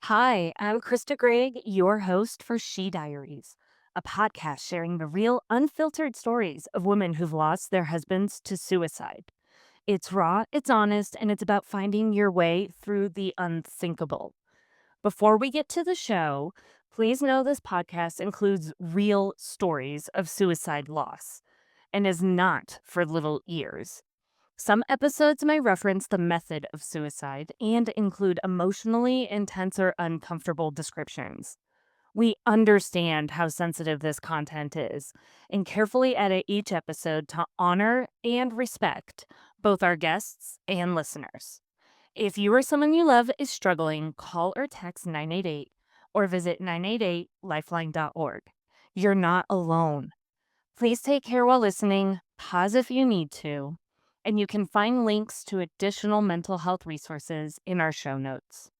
Hi, I'm Krista Gregg, your host for She Diaries, a podcast sharing the real, unfiltered stories of women who've lost their husbands to suicide. It's raw, it's honest, and it's about finding your way through the unthinkable. Before we get to the show, please know this podcast includes real stories of suicide loss and is not for little ears. Some episodes may reference the method of suicide and include emotionally intense or uncomfortable descriptions. We understand how sensitive this content is and carefully edit each episode to honor and respect both our guests and listeners. If you or someone you love is struggling, call or text 988 or visit 988lifeline.org. You're not alone. Please take care while listening, pause if you need to, and you can find links to additional mental health resources in our show notes.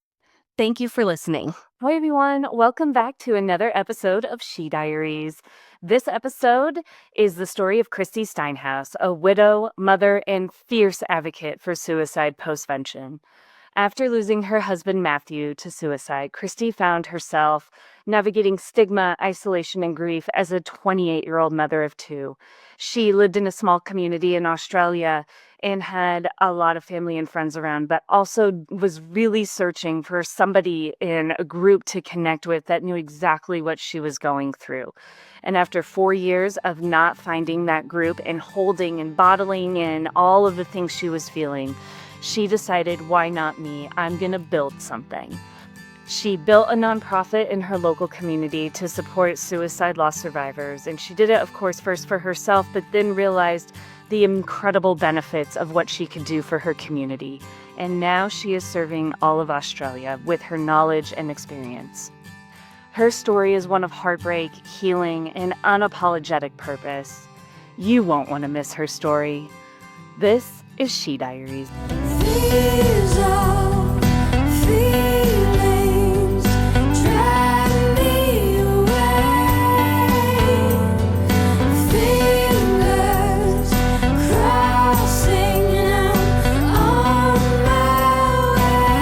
Thank you for listening. Hi, everyone. Welcome back to another episode of She Diaries. This episode is the story of Kristy Steenhuis, a widow, mother, and fierce advocate for suicide postvention. After losing her husband Matthew to suicide, Kristy found herself navigating stigma, isolation, and grief as a 28-year-old mother of two. She lived in a small community in Australia and had a lot of family and friends around, but also was really searching for somebody in a group to connect with that knew exactly what she was going through. And after 4 years of not finding that group and holding and bottling in all of the things she was feeling, she decided, why not me? I'm going to build something. She built a nonprofit in her local community to support suicide loss survivors. And she did it, of course, first for herself, but then realized the incredible benefits of what she could do for her community. And now she is serving all of Australia with her knowledge and experience. Her story is one of heartbreak, healing, and unapologetic purpose. You won't want to miss her story. This is She Diaries. These are feelings drag me away. Fingers crossing now on my way.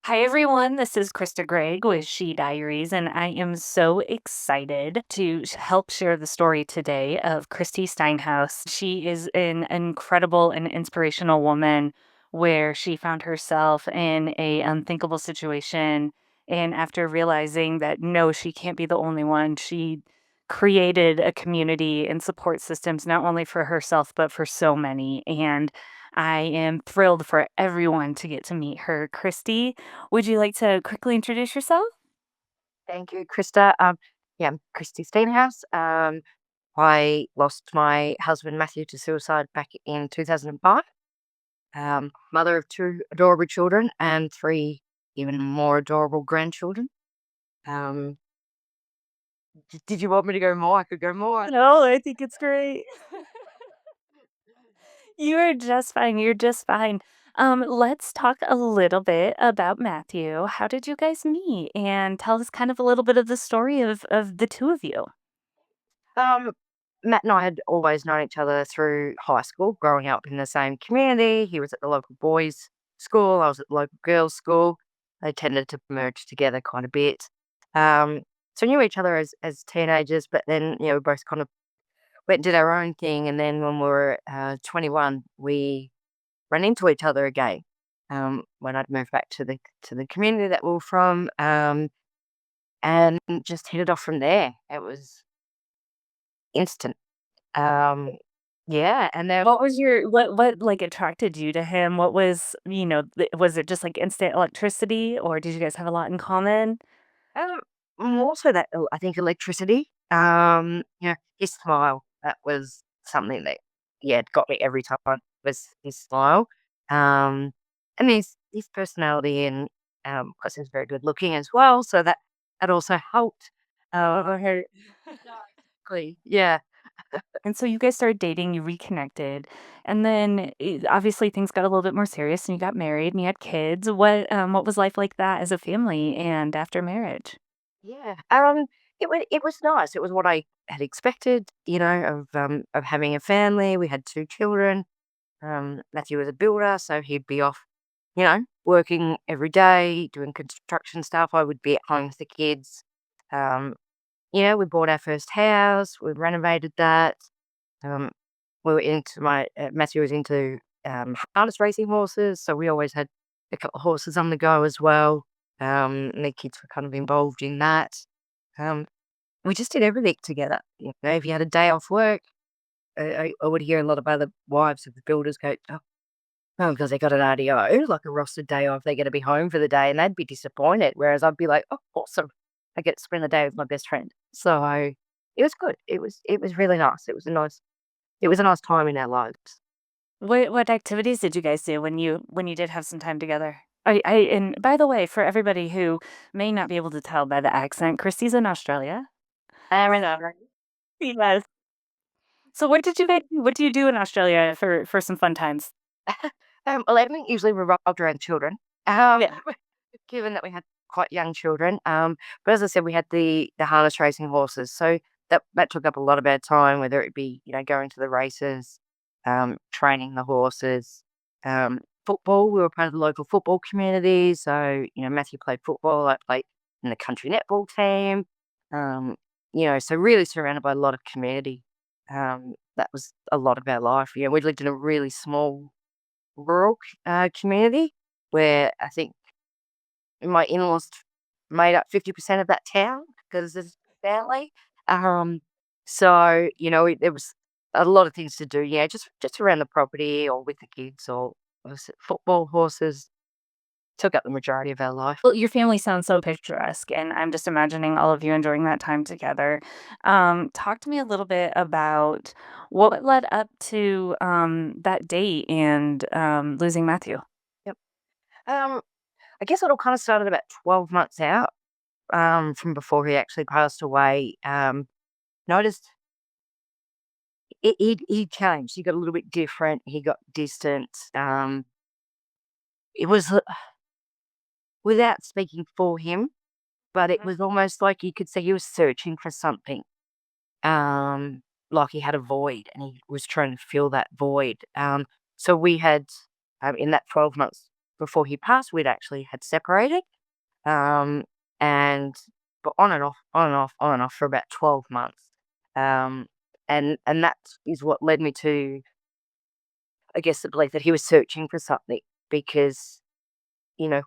Hi, everyone. This is Krista Gregg with She Diaries, and I am so excited to help share the story today of Kristy Steenhuis. She is an incredible and inspirational woman where she found herself in a unthinkable situation. And after realizing that, no, she can't be the only one, she created a community and support systems, not only for herself, but for so many. And I am thrilled for everyone to get to meet her. Kristy, would you like to quickly introduce yourself? Thank you, Krista. Yeah, I'm Kristy Steenhuis. I lost my husband Matthew to suicide back in 2005. Mother of two adorable children and three even more adorable grandchildren. Um, did you want me to go more? I could go more. No, I think it's great. You are just fine. You're just fine. Let's talk a little bit about Matthew. How did you guys meet? And tell us kind of a little bit of the story of the two of you. Um, Matt and I had always known each other through high school, growing up in the same community. He was at the local boys' school. I was at the local girls' school. They tended to merge together quite a bit. Um, so knew each other as teenagers, but then we both kind of went and did our own thing. And then when we were 21, we ran into each other again. When I'd moved back to the community that we were from, and just hit it off from there. It was instant. Um, yeah, and then What was your what like attracted you to him? What was, was it just like instant electricity or did you guys have a lot in common? um, more so that I think electricity. His smile, that was something that it got me every time, was his smile. Um, and his personality, and of course he's very good looking as well, so that also helped. Okay. Exactly. Yeah. And so you guys started dating, you reconnected, and then obviously things got a little bit more serious and you got married and you had kids. What was life like that as a family and after marriage? Yeah. it was nice. It was what I had expected, of having a family. We had 2 children. Matthew was a builder, so he'd be off, working every day, doing construction stuff. I would be at home with the kids. Um, we bought our first house. We renovated that. Um, we were into Matthew was into harness racing horses, so we always had a couple of horses on the go as well. And the kids were kind of involved in that. Um, we just did everything together. If you had a day off work, I would hear a lot of other wives of the builders go, "Oh, because they got an RDO, like a rostered day off, they're going to be home for the day," and they'd be disappointed. Whereas I'd be like, "Oh, awesome! I get to spend the day with my best friend." So it was good. It was really nice. It was a nice time in our lives. What activities did you guys do when you did have some time together? And by the way, for everybody who may not be able to tell by the accent, Christy's in Australia. I know. Yes. So what do you do in Australia for some fun times? Well, everything usually revolved around children. Um, Yeah. given that we had quite young children, but as I said, we had the harness racing horses, so that took up a lot of our time. Whether it be going to the races, training the horses, football. We were part of the local football community, so Matthew played football. I played in the country netball team. Um, so really surrounded by a lot of community. That was a lot of our life. We lived in a really small rural community where I think my in-laws made up 50% of that town because there's family. Um, so there was a lot of things to do. Yeah, just around the property or with the kids or was it football, horses took up the majority of our life. Well, your family sounds so picturesque, and I'm just imagining all of you enjoying that time together. Talk to me a little bit about what led up to that date and losing Matthew. Yep. Um, I guess it all kind of started about 12 months out from before he actually passed away. Noticed he changed. He got a little bit different. He got distant. It was without speaking for him, but it was almost like you could see he was searching for something. Like he had a void and he was trying to fill that void. So we had in that 12 months before he passed, we'd actually had separated. Um, and but on and off, on and off, on and off for about 12 months. Um, and that is what led me to, I guess, the belief that he was searching for something because,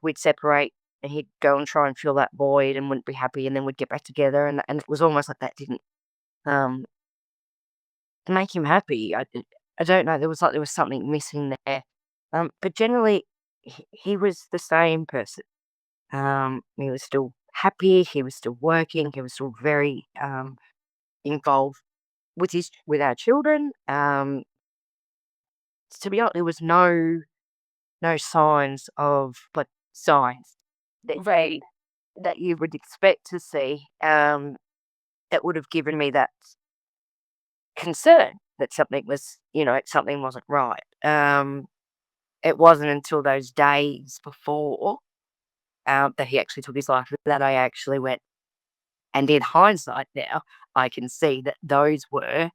we'd separate and he'd go and try and fill that void and wouldn't be happy and then we'd get back together and it was almost like that didn't um make him happy. I don't know. There was something missing there. But generally he was the same person. He was still happy, he was still working, he was still very involved with our children. To be honest, there was no signs of like signs that Right. that you would expect to see. That would have given me that concern that something wasn't right. It wasn't until those days before that he actually took his life that I actually went. And in hindsight now, I can see that those were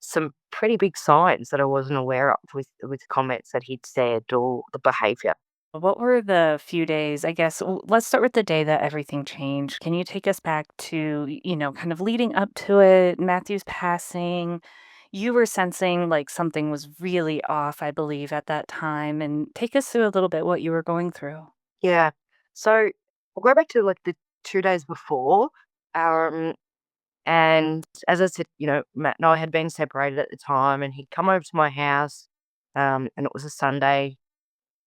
some pretty big signs that I wasn't aware of with comments that he'd said or the behavior. What were the few days, I guess, let's start with the day that everything changed. Can you take us back to, kind of leading up to it, Matthew's passing? You were sensing like something was really off, I believe, at that time. And take us through a little bit what you were going through. Yeah. So we'll go back to like the 2 days before. Um, and as I said, Matt and I had been separated at the time, and he'd come over to my house. And it was a Sunday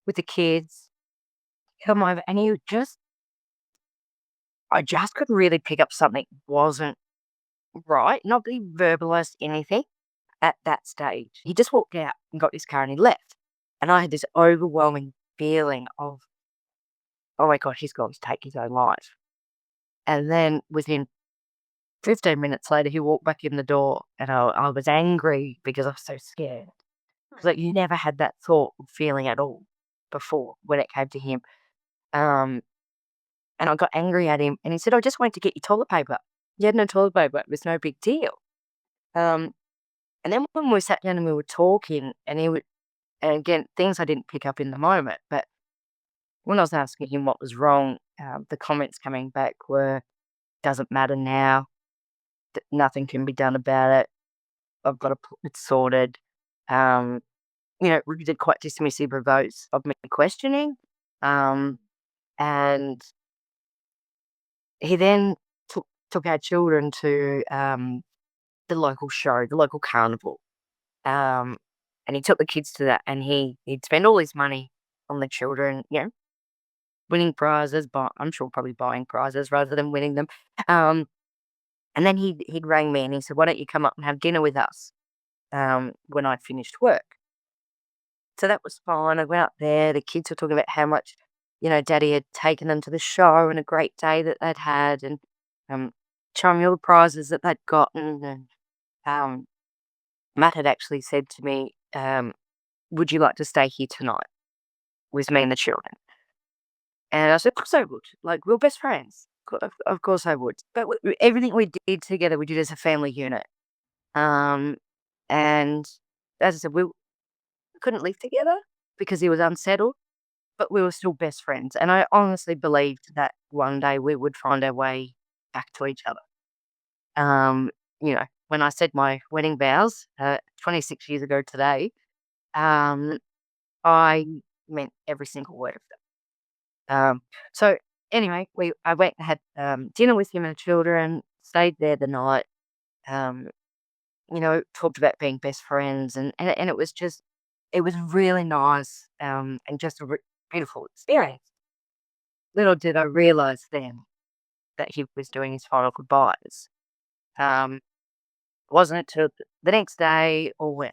with the kids. Come over, and I just couldn't really pick up something wasn't right. Not that he verbalized anything at that stage. He just walked out and got his car and he left. And I had this overwhelming feeling of, oh my God, he's going to take his own life. And then within 15 minutes later, he walked back in the door and I was angry because I was so scared. Like you never had that thought or feeling at all before when it came to him. Um, and I got angry at him and he said, I just went to get your toilet paper. He had no toilet paper. It was no big deal. Um, and then when we sat down and we were talking, and he would, and again, things I didn't pick up in the moment, but when I was asking him what was wrong, the comments coming back were, "Doesn't matter now. Nothing can be done about it. I've got to put it sorted." Um, really quite dismissive of those of me questioning. Um, and he then took our children to the local show, the local carnival. Um, and he took the kids to that, and he'd spend all his money on the children, winning prizes, but I'm sure probably buying prizes rather than winning them. Um, and then he'd rang me and he said, "Why don't you come up and have dinner with us?" When I'd finished work. So that was fine. I went up there. The kids were talking about how much, Daddy had taken them to the show and a great day that they'd had, and um, showing me all the prizes that they'd gotten. And um, Matt had actually said to me, "Would you like to stay here tonight with me and the children?" And I said, "Of course I would. Like, we're best friends. Of course I would." But everything we did together, we did as a family unit. Um, and as I said, we couldn't live together because he was unsettled, but we were still best friends. And I honestly believed that one day we would find our way back to each other. When I said my wedding vows 26 years ago today, um, I meant every single word of them. So anyway, I went and had dinner with him and the children, stayed there the night, um, talked about being best friends, and it was really nice, and just a beautiful experience. Little did I realize then that he was doing his final goodbyes. Um, wasn't until the next day, or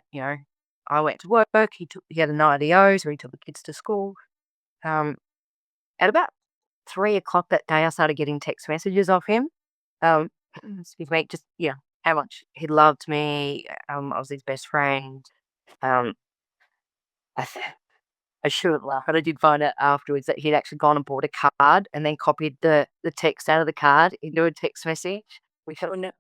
I went to work. He had an IDO, so he took the kids to school. Um, at about 3 o'clock that day, I started getting text messages off him. Um, excuse me, just how much he loved me. I was his best friend. Um, I, th- I shouldn't laugh, but I did find out afterwards that he'd actually gone and bought a card and then copied the text out of the card into a text message. We thought, no,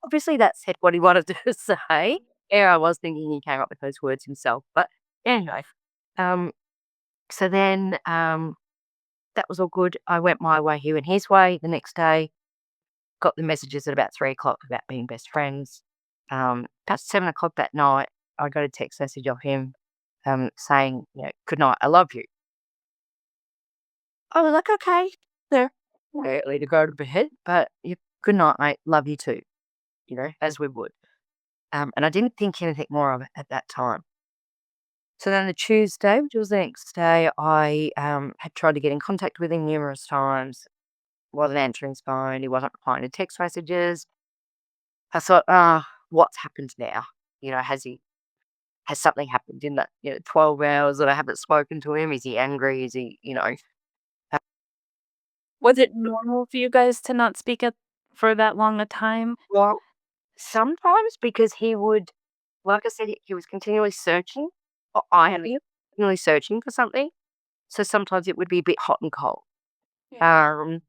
obviously that said what he wanted to say. Yeah, I was thinking he came up with those words himself. But anyway, um, so then that was all good. I went my way, he went his way. The next day, got the messages at about 3 o'clock about being best friends. About 7 o'clock that night, I got a text message of him saying, "Good night, I love you." I was like, "Okay, there, early to go to bed, but good night, mate, love you too," as we would. And I didn't think anything more of it at that time. So then the Tuesday, which was the next day, I had tried to get in contact with him numerous times, wasn't answering his phone, he wasn't replying to text messages. I thought, what's happened now? Has something happened in that, 12 hours that I haven't spoken to him? Is he angry? Is he? Was it normal for you guys to not speak at for that long a time? Well, sometimes because he would, like I said, he was continually searching, or I had been continually searching for something. So sometimes it would be a bit hot and cold. Yeah. Um,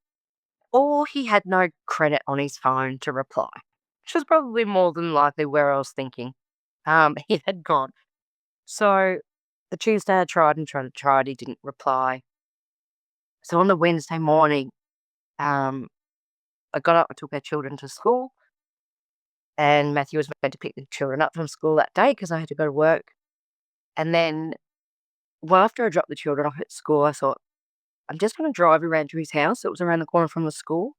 or he had no credit on his phone to reply, which was probably more than likely where I was thinking. He had gone. So the Tuesday I tried and tried and tried, he didn't reply. So on the Wednesday morning, um, I got up and took our children to school, and Matthew was meant to pick the children up from school that day because I had to go to work. And then, well, after I dropped the children off at school, I thought, I'm just going to drive around to his house. It was around the corner from the school.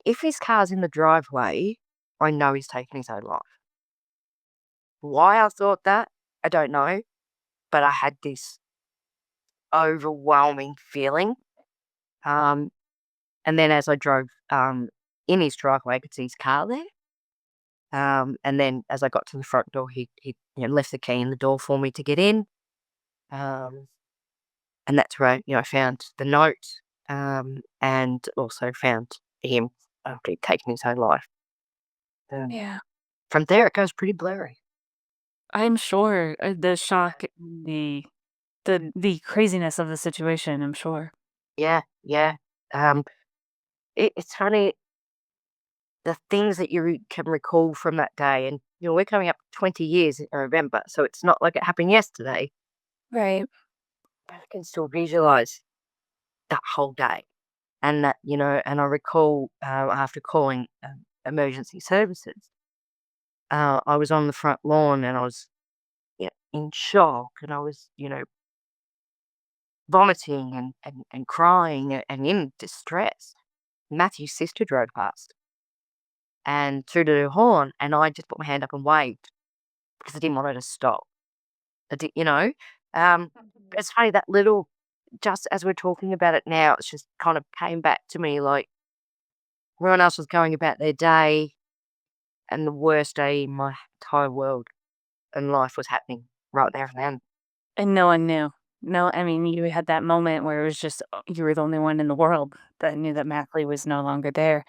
If his car's in the driveway, I know he's taken his own life. Why I thought that, I don't know, but I had this overwhelming feeling. Um, and then as I drove in his driveway, I could see his car there. And then as I got to the front door, he left the key in the door for me to get in. Um, and that's where I found the note, and also found him after he'd taken his own life. Um, Yeah. from there, it goes pretty blurry. I'm sure, the shock, the craziness of the situation, I'm sure. Yeah, yeah. It's funny. the things that you can recall from that day. And, we're coming up 20 years in November, so it's not like it happened yesterday, Right. but I can still visualize that whole day. And that, and I recall after calling emergency services, I was on the front lawn and I was in shock and I was, vomiting and crying and in distress. Matthew's sister drove past and threw the horn, and I just put my hand up and waved because I didn't want her to stop. I did, it's funny that little, just as we're talking about it now, it's just kind of came back to me like everyone else was going about their day, and the worst day in my entire world and life was happening right there and then. And no one knew. No, I mean, you had that moment where it was just you were the only one in the world that knew that Mackley was no longer there.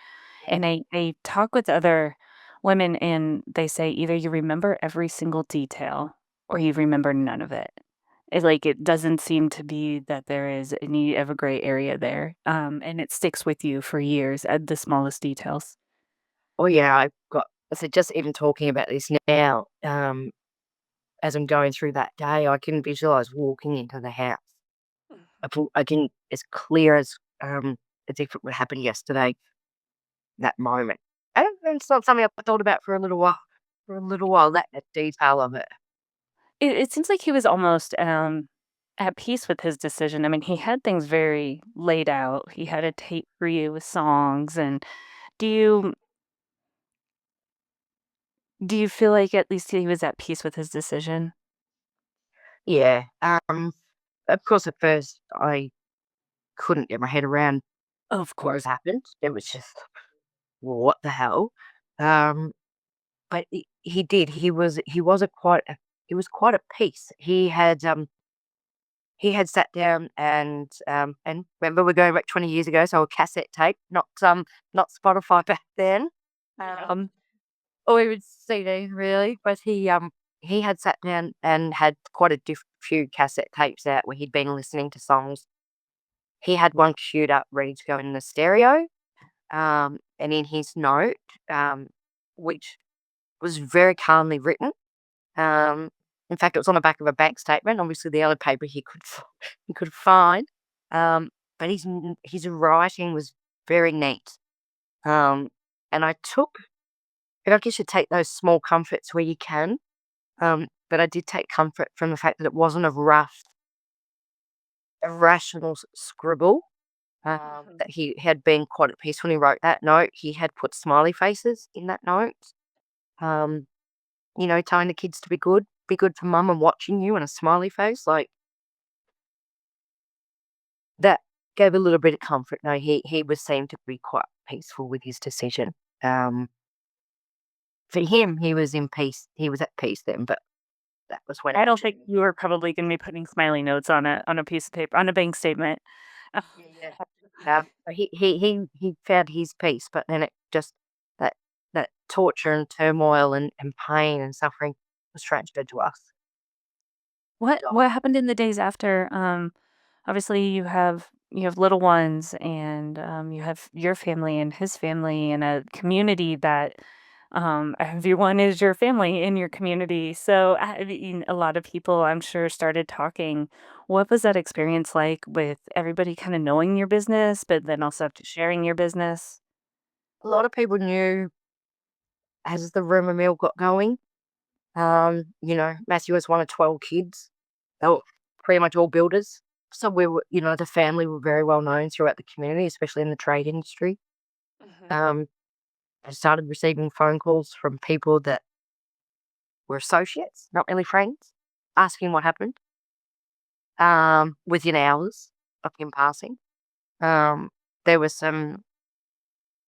Yeah. And I talk with other women and they say either you remember every single detail or you remember none of it. It doesn't seem to be that there is any of a gray area there. And it sticks with you for years at the smallest details. Oh yeah, I've got. I said just even talking about this now. As I'm going through that day, I can visualize walking into the house. I can, as clear as if it would happen yesterday, that moment. And it's not something I thought about for a little while. That detail of it. It seems like he was almost, at peace with his decision. I mean, he had things very laid out. He had a tape for you with songs, and do you do you feel like at least he was at peace with his decision? Yeah. Of course, at first I couldn't get my head around Of what had course. happened. It was just what the hell. Um, but he did. He was quite at peace. He had sat down and remember we're going back 20 years ago, so a cassette tape, not Spotify back then. Yeah. Or even CD really, but he had sat down and had quite a few cassette tapes out where he'd been listening to songs. He had one queued up ready to go in the stereo, and in his note, which was very calmly written. Um, in fact, it was on the back of a bank statement, obviously the only paper he could he could find. But his writing was very neat. Um, and I guess you take those small comforts where you can. But I did take comfort from the fact that it wasn't a rough, irrational scribble. Mhm. That he had been quite at peace when he wrote that note. He had put smiley faces in that note. Um, telling the kids to be good for mum and watching you and a smiley face, like, that gave a little bit of comfort. No, he was seemed to be quite peaceful with his decision. Um, for him, he was in peace. He was at peace then, but that was when it I don't actually. think you were probably gonna be putting smiley notes on a piece of paper on a bank statement. Ugh. Yeah, yeah. He found his peace, but then it just that that torture and turmoil and pain and suffering was transferred to us. What happened in the days after? Obviously, you have little ones, and you have your family and his family, and a community that everyone is your family in your community. So, I mean, a lot of people, I'm sure, started talking. What was that experience like with everybody kind of knowing your business, but then also sharing your business? A lot of people knew as the rumor mill got going. Matthew was one of 12 kids. They were pretty much all builders. So we were, the family were very well known throughout the community, especially in the trade industry. Mhm. Um, I started receiving phone calls from people that were associates, not really friends, asking what happened within hours of him passing. Um, there were some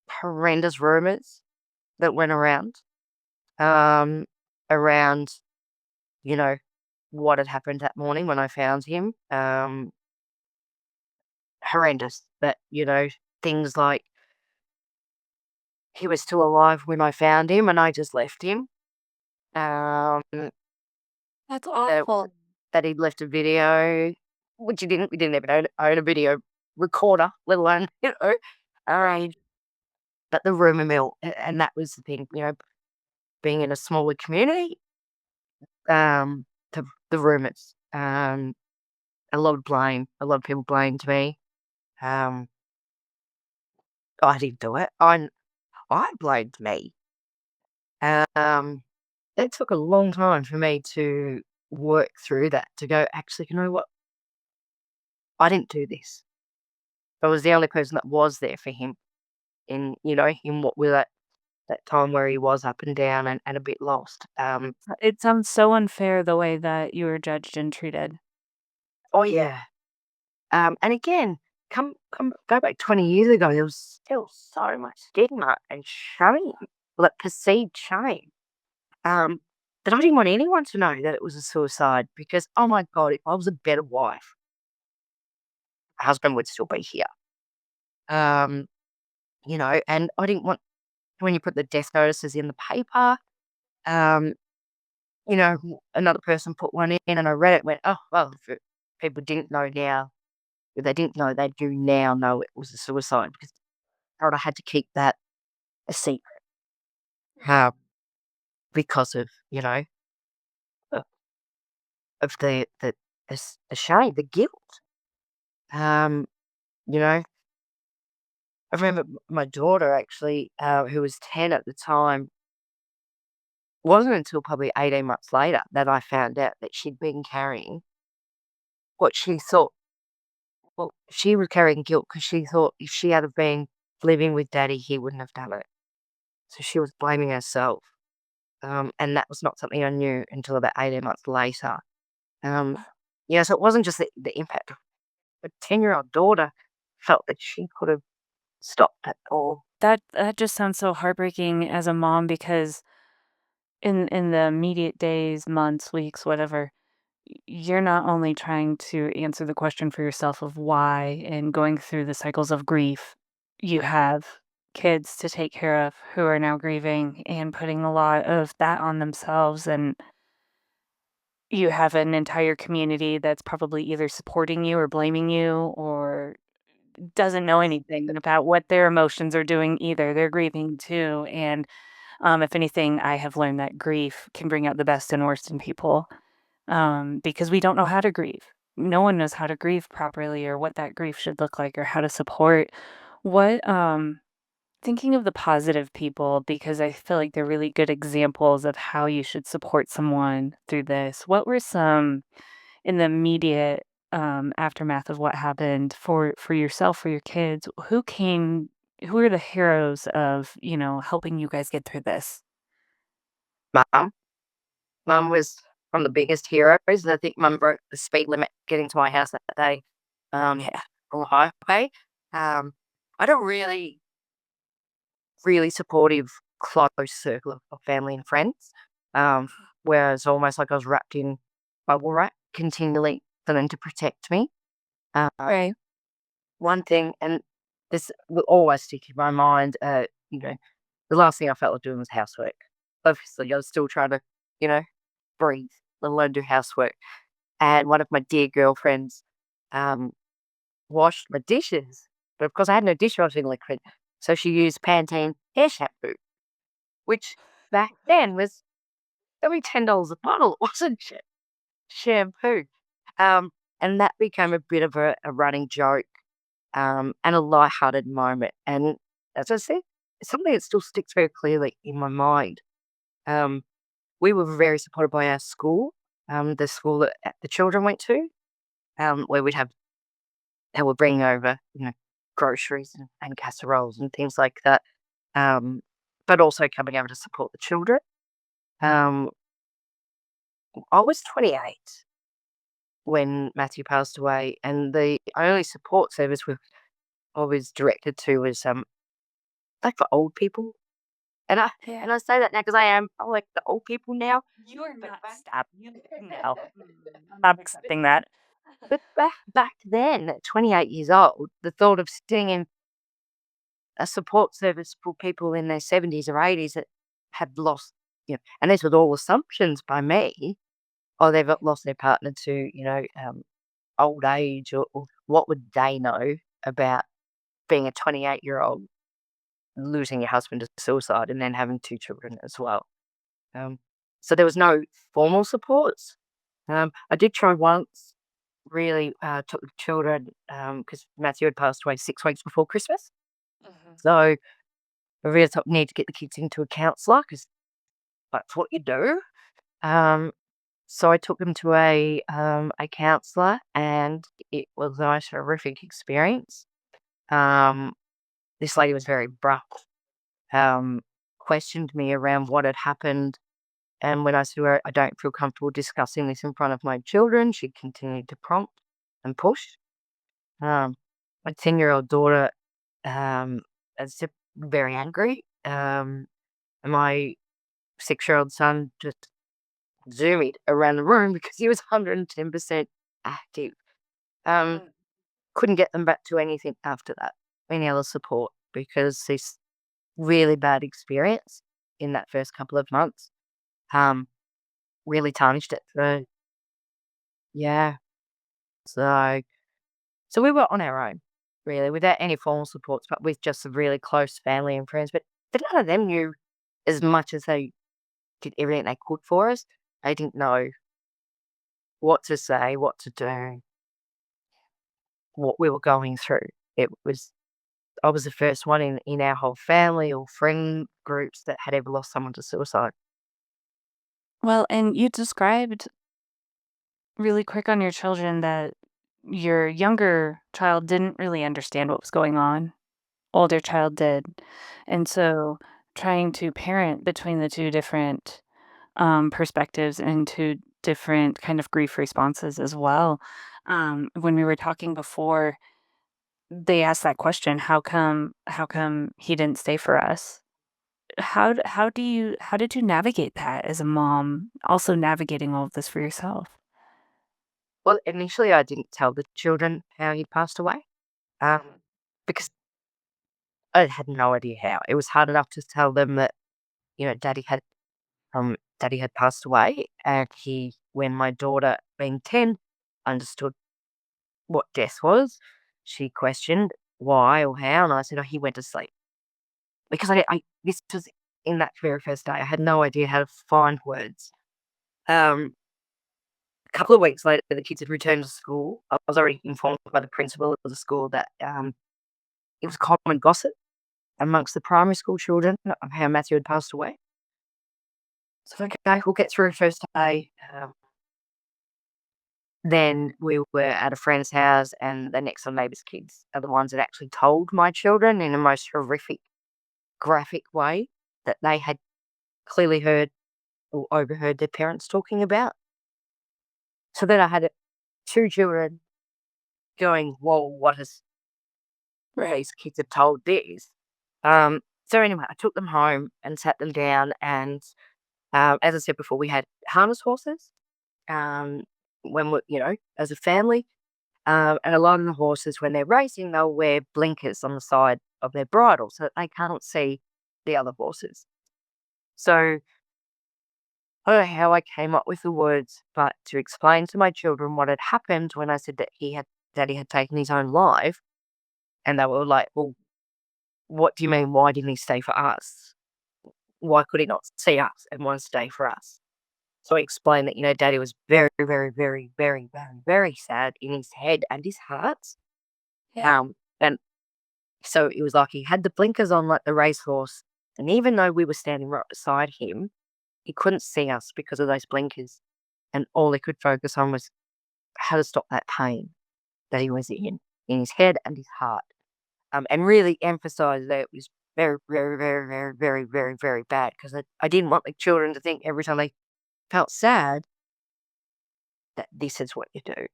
horrendous rumors that went um, around, you know, what had happened that morning when I found him. Horrendous. That, things like he was still alive when I found him and I just left him. Um, That's that, awful. that he'd left a video, which he didn't. We didn't even own a video recorder, let alone, Um, but the rumour mill, and that was the thing, being in a smaller community, um, the rumours, a lot of people blamed me. Um, I didn't do it. I blamed me. Um, it took a long time for me to work through that, to go, actually, you know what? I didn't do this. I was the only person that was there for him in what with that time where he was up and down and a bit lost. It sounds so unfair the way that you were judged and treated. Oh yeah. And again, go back 20 years ago, there was still so much stigma and shame, like perceived shame. Um, that I didn't want anyone to know that it was a suicide because, oh my God, if I was a better wife, my husband would still be here. Um, and I didn't want, when you put the death notices in the paper, um, another person put one in and I read it and went, oh, well, if people didn't know now, if they didn't know, they do now know it was a suicide because I thought I had to keep that a secret, um, because of, of the shame, the guilt. Um, you know, I remember my daughter actually, who was 10 at the time, wasn't until probably 18 months later that I found out that she'd been carrying what she thought. Well, she was carrying guilt because she thought if she had have been living with daddy, he wouldn't have done it. So she was blaming herself. And that was not something I knew until about 18 months later. Um, so it wasn't just the impact. A 10-year-old daughter felt that she could have stopped it all. That just sounds so heartbreaking as a mom because in the immediate days, months, weeks, whatever, you're not only trying to answer the question for yourself of why and going through the cycles of grief, you have kids to take care of who are now grieving and putting a lot of that on themselves. And you have an entire community that's probably either supporting you or blaming you or doesn't know anything about what their emotions are doing either. They're grieving too. And if anything, I have learned that grief can bring out the best and worst in people, because we don't know how to grieve. No one knows how to grieve properly or what that grief should look like or how to support. What, thinking of the positive people, because I feel like they're really good examples of how you should support someone through this. What were some in the immediate aftermath of what happened for yourself, for your kids? Who are the heroes of, helping you guys get through this? Mum, mum was one of the biggest heroes. And I think mum broke the speed limit getting to my house that day, Yeah. on the highway. I had a really, really supportive, close circle of family and friends, where it's almost like I was wrapped in bubble wrap continually for them to protect me. Right. One thing, and this will always stick in my mind, the last thing I felt like doing was housework. Obviously, I was still trying to, you know, breathe, let alone do housework. And one of my dear girlfriends um, washed my dishes, but of course I had no dishwashing liquid, so she used Pantene hair shampoo, which back then was only $10 a bottle. It wasn't shampoo. Um, and that became a bit of a running joke, and a light-hearted moment. And as I said, it's something that still sticks very clearly in my mind. Um, we were very supported by our school, the school that the children went to, where they were bringing over, groceries and casseroles and things like that, um, but also coming over to support the children. Um, I was 28 when Matthew passed away, and the only support service I was directed to was like for old people. And I say that now because I'm like the old people now. You are But not back stop. No. I'm not accepting that. but back then, at 28 years old, the thought of sitting in a support service for people in their 70s or 80s that had lost, and this was all assumptions by me, or they've lost their partner to, old age, or what would they know about being a 28-year-old losing your husband to suicide and then having 2 children as well. Um, so there was no formal supports. I did try once, really, took the children, because Matthew had passed away 6 weeks before Christmas. Mhm. So I really thought, "Need to get the kids into a counsellor because that's what you do." Um, so I took them to a counsellor, and it was the most horrific experience. Um, this lady was very abrupt, um, questioned me around what had happened, and when I said to her, "I don't feel comfortable discussing this in front of my children," she continued to prompt and push. Um, my 10-year-old daughter, is very angry, and my 6-year-old son just zoomed around the room because he was 110% active. Um, Mm. couldn't get them back to anything after that, any other support, because this really bad experience in that first couple of months, um, really tarnished it. So, yeah. So so we were on our own, really, without any formal supports, but with just some really close family and friends. But none of them knew as much as they did everything they could for us. They didn't know what to say, what to do, what we were going through. It was I was the first one in our whole family or friend groups that had ever lost someone to suicide. Well, and you described really quick on your children that your younger child didn't really understand what was going on. Older child did. And so trying to parent between the 2 different, perspectives and 2 different kind of grief responses as well. When we were talking before, they asked that question, "How come he didn't stay for us?" How did you navigate that as a mom, also navigating all of this for yourself? Well, initially, I didn't tell the children how he passed away, um, because I had no idea how. It was hard enough to tell them that, daddy had passed away, and when my daughter, being 10, understood what death was, she questioned why or how, and I said, "Oh, he went to sleep." Because this was in that very first day. I had no idea how to find words. Um, a couple of weeks later, the kids had returned to school. I was already informed by the principal of the school that it was common gossip amongst the primary school children of how Matthew had passed away. So, okay, we'll get through first day. Then we were at a friend's house, and the next door neighbour's kids are the ones that actually told my children in the most horrific, graphic way that they had clearly heard or overheard their parents talking about. So then I had 2 children going, "Whoa, what has these kids have told this?" So anyway, I took them home and sat them down, and as I said before, we had harness horses, um, when we as a family, and a lot of the horses, when they're racing, they'll wear blinkers on the side of their bridle so that they can't see the other horses. So I don't know how I came up with the words, but to explain to my children what had happened when I said that daddy had taken his own life, and they were like, "Well, what do you mean? Why didn't he stay for us? Why could he not see us and want to stay for us?" So I explained that, daddy was very, very, very, very, very, very sad in his head and his heart. Yeah. And so it was like he had the blinkers on like the racehorse. And even though we were standing right beside him, he couldn't see us because of those blinkers. And all he could focus on was how to stop that pain that he was in his head and his heart. And really emphasize that it was very, very, very, very, very, very, very bad because I didn't want the children to think every time they felt sad that this is what you do.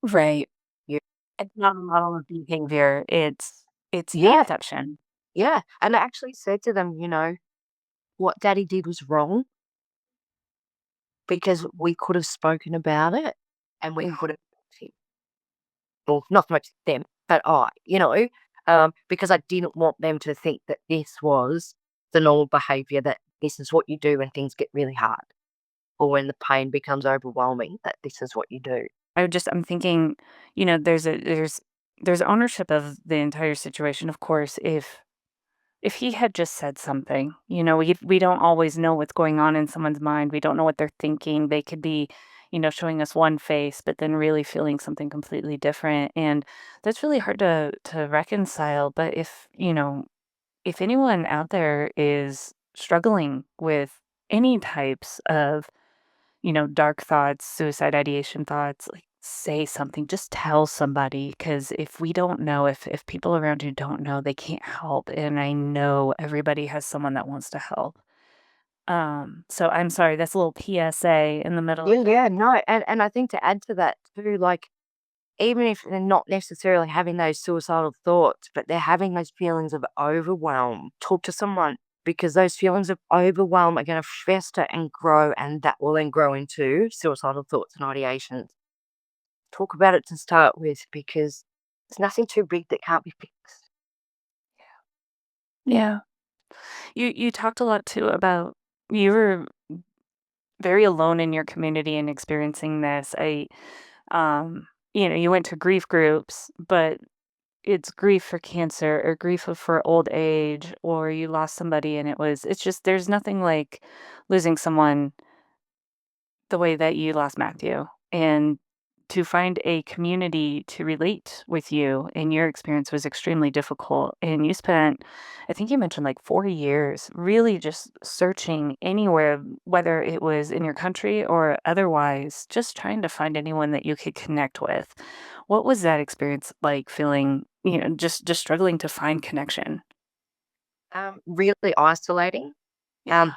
Right. You, It's not a model of behavior, it's harm yeah, reduction. yeah. And I actually said to them, what daddy did was wrong because we could have spoken about it and we could have, well, not so much them, but because I didn't want them to think that this was the normal behavior, that this is what you do when things get really hard or when the pain becomes overwhelming, that this is what you do. I'm thinking, there's ownership of the entire situation, of course, if if he had just said something, we don't always know what's going on in someone's mind. We don't know what they're thinking. They could be, showing us one face, but then really feeling something completely different. And that's really hard to reconcile. But if anyone out there is struggling with any types of dark thoughts, suicide ideation thoughts, like say something, just tell somebody. Because if we don't know, if people around you don't know, they can't help. And I know everybody has someone that wants to help. So I'm sorry, that's a little PSA in the middle. Yeah, yeah, no, and I think to add to that too, like, even if they're not necessarily having those suicidal thoughts, but they're having those feelings of overwhelm, talk to someone because those feelings of overwhelm are gonna fester and grow, and that will then grow into suicidal thoughts and ideations. Talk about it to start with because there's nothing too big that can't be fixed. Yeah. You talked a lot too about you were very alone in your community and experiencing this. You went to grief groups, but it's grief for cancer or grief for old age, or you lost somebody and it's just there's nothing like losing someone the way that you lost Matthew. And to find a community to relate with you and your experience was extremely difficult. And you spent, I think you mentioned like 4 years really just searching anywhere, whether it was in your country or otherwise, just trying to find anyone that you could connect with. What was that experience like feeling, just struggling to find connection? Really isolating, Yeah. um,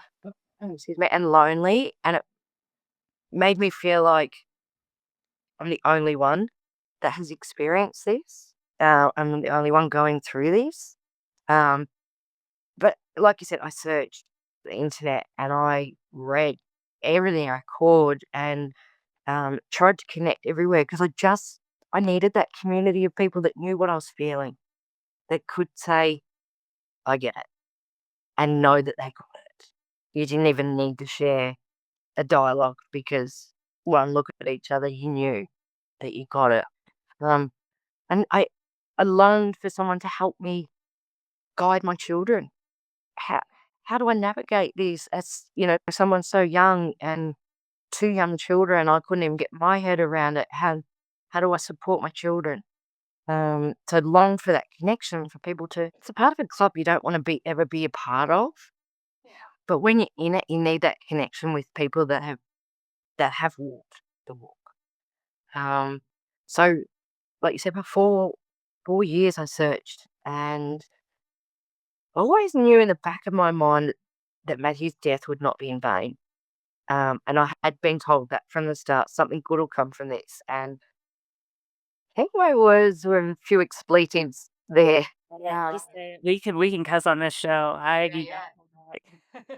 excuse me, and lonely, and it made me feel like I'm the only one that has experienced this. I'm the only one going through this. Um, but like you said, I searched the internet and I read everything I could and tried to connect everywhere because I needed that community of people that knew what I was feeling, that could say, I get it, and know that they got it. You didn't even need to share a dialogue because one look at each other, you knew that you got it. Um, and I longed for someone to help me guide my children. How how do I navigate this as someone so young and two young children? I couldn't even get my head around it. How do I support my children? So I long for that connection for people to. It's a part of a club you don't want to ever be a part of, but when you're in it, you need that connection with people that have walked the walk. Um, so like you said before, 4 years I searched and always knew in the back of my mind that Matthew's death would not be in vain. And I had been told that from the start, something good will come from this. And I think my words were a few expletives there. Yeah, we can cuss on this show. I do Yeah. not.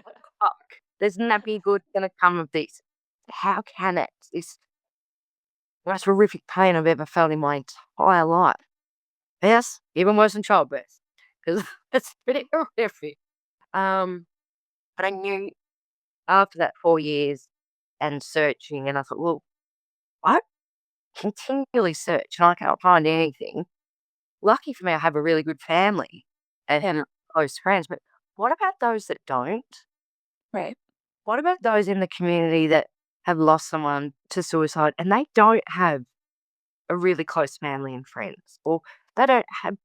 Fuck. There's nothing good gonna come of this. How can it? This most horrific pain I've ever felt in my entire life. Yes, even worse than childbirth, because it's pretty horrific. Um, but I knew after that 4 years and searching, and I thought, well, I continually search and I can't find anything. Lucky for me, I have a really good family and close friends. But what about those that don't? Right. What about those in the community that have lost someone to suicide and they don't have a really close family and friends, or they don't have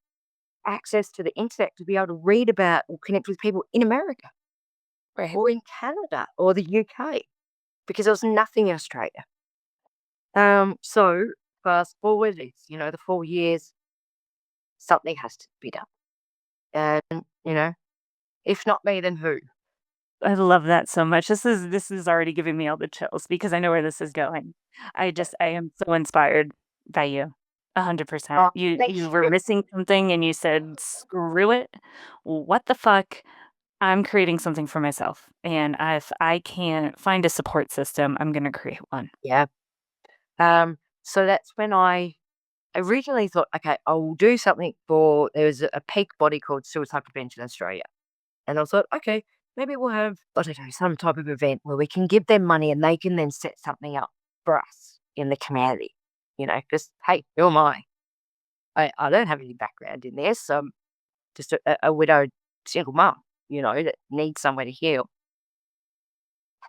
access to the internet to be able to read about or connect with people in America Right. or in Canada or the UK because there was nothing in Australia. So fast forward, it's the 4 years, something has to be done. And, if not me, then who? I love that so much. This is already giving me all the chills because I know where this is going. I am so inspired by you. 100%. Oh, thank You were you. missing something and you said, "Screw it. What the fuck? I'm creating something for myself. And if I can't find a support system, I'm gonna create one." Yeah. So that's when I originally thought, okay, I will do something for there was a peak body called Suicide Prevention Australia. And I thought, okay, maybe we'll have, I don't know, some type of event where we can give them money and they can then set something up for us in the community. Because hey, who am I? I don't have any background in this. So I'm just a widowed single mum, that needs somewhere to heal.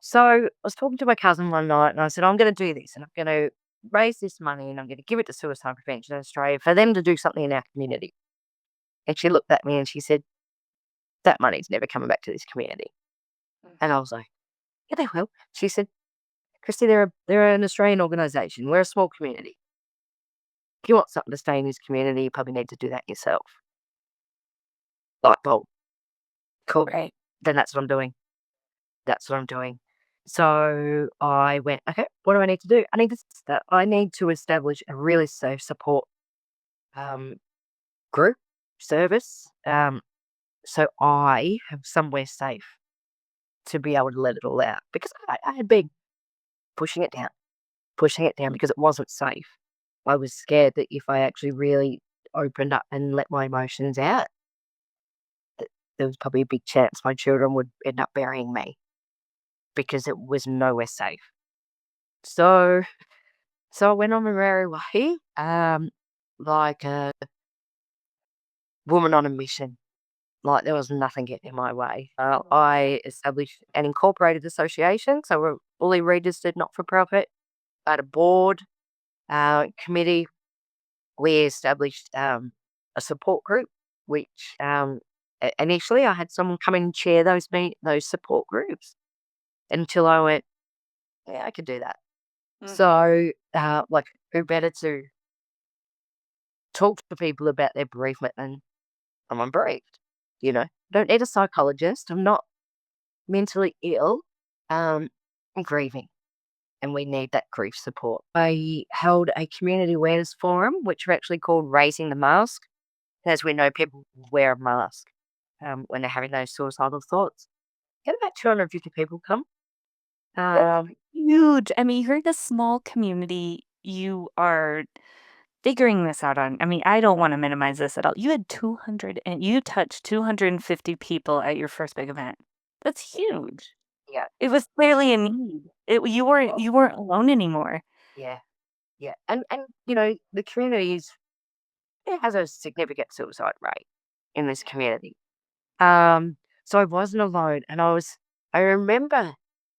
So I was talking to my cousin one night and I said, I'm going to do this and I'm going to raise this money and I'm going to give it to Suicide Prevention Australia for them to do something in our community. And she looked at me and she said, that money's never coming back to this community. And I was like, yeah, they will. She said, Kristy, they're an Australian organisation. We're a small community. If you want something to stay in this community, you probably need to do that yourself. Light bulb. Cool. Right. Then that's what I'm doing. That's what I'm doing. So I went, okay, what do I need to do? I need to establish a really safe support um, group service. So I have somewhere safe to be able to let it all out because I had been pushing it down because it wasn't safe. I was scared that if I actually really opened up and let my emotions out, that there was probably a big chance my children would end up burying me because it was nowhere safe. So, so I went on my merry way, like a woman on a mission. Like there was nothing getting in my way. I established an incorporated association, so we're fully registered, not for profit. I had a board committee. We established a support group, which initially I had someone come and chair those support groups until I went, yeah, I could do that. So, like, who better to talk to people about their bereavement than I'm unbereaved? Don't need a psychologist. I'm not mentally ill. I'm grieving, and we need that grief support. I held a community awareness forum, which are actually called Raising the Mask. As we know, people wear a mask when they're having those suicidal thoughts. Get about 250 people come. That's huge. I mean, you're in a small community. You are figuring this out on. I mean, I don't want to minimize this at all. You had 200 and you touched 250 people at your first big event. That's huge. Yeah, It was clearly a need. You weren't alone anymore. yeah, yeah. And the community it has a significant suicide rate in this community. So I wasn't alone, and I remember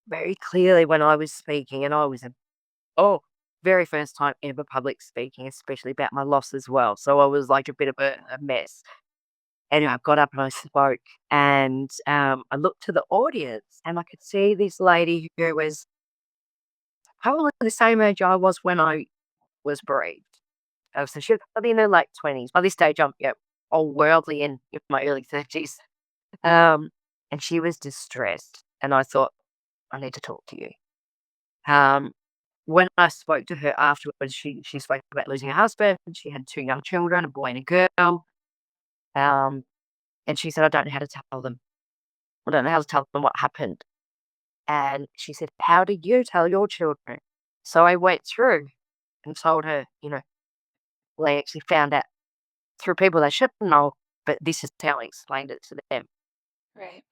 very clearly when I was speaking, and I was very first time ever public speaking, especially about my loss as well. So I was like a bit of a mess. Anyway, I got up and I spoke, and I looked to the audience, and I could see this lady who was probably the same age I was when I was bereaved. So she was probably in her late 20s. By this stage, I'm old worldly in my early 30s. Um, and she was distressed, and I thought, I need to talk to you. Um, when I spoke to her afterwards, she spoke about losing her husband. She had two young children, a boy and a girl. Um, and she said, I don't know how to tell them. I don't know how to tell them what happened. And she said, how did you tell your children? So I went through and told her, well, I actually found out through people they shouldn't know, but this is how I explained it to them. Right.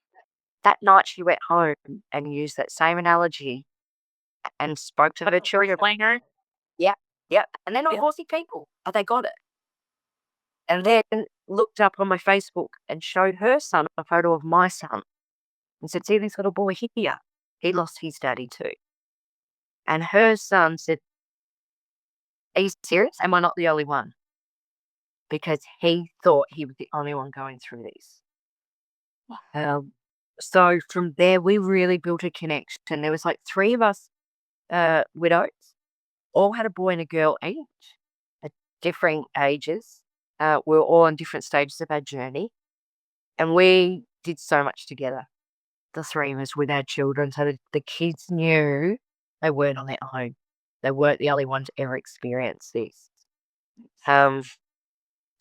That night she went home and used that same analogy and spoke to her children. Explainer. Yeah, yeah. And they're not Yeah. horsey people, but they got it. And then looked up on my Facebook and showed her son a photo of my son and said, see this little boy here? He lost his daddy too. And her son said, are you serious? Am I not the only one? Because he thought he was the only one going through this. So from there, we really built a connection. There was like three of us widows, all had a boy and a girl each at different ages. We were all in different stages of our journey. And we did so much together, the three of us with our children. So the kids knew they weren't on their own. They weren't the only ones to ever experience this. Um,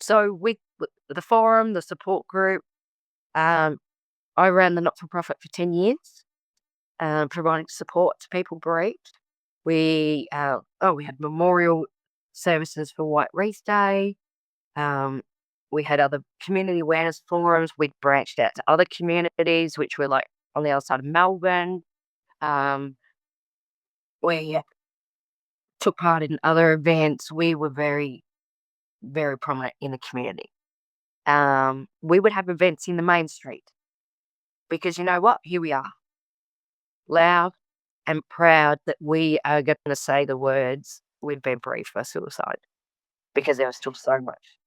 so the forum, the support group, um, I ran the not-for-profit for 10 years, providing support to people bereaved. We had memorial services for White Wreath Day. We had other community awareness forums. We branched out to other communities, which were like on the other side of Melbourne. We took part in other events. We were very, very prominent in the community. we would have events in the main street because you know what? Here we are, loud and proud that we are going to say the words, we've been bereaved by suicide, because there was still so much.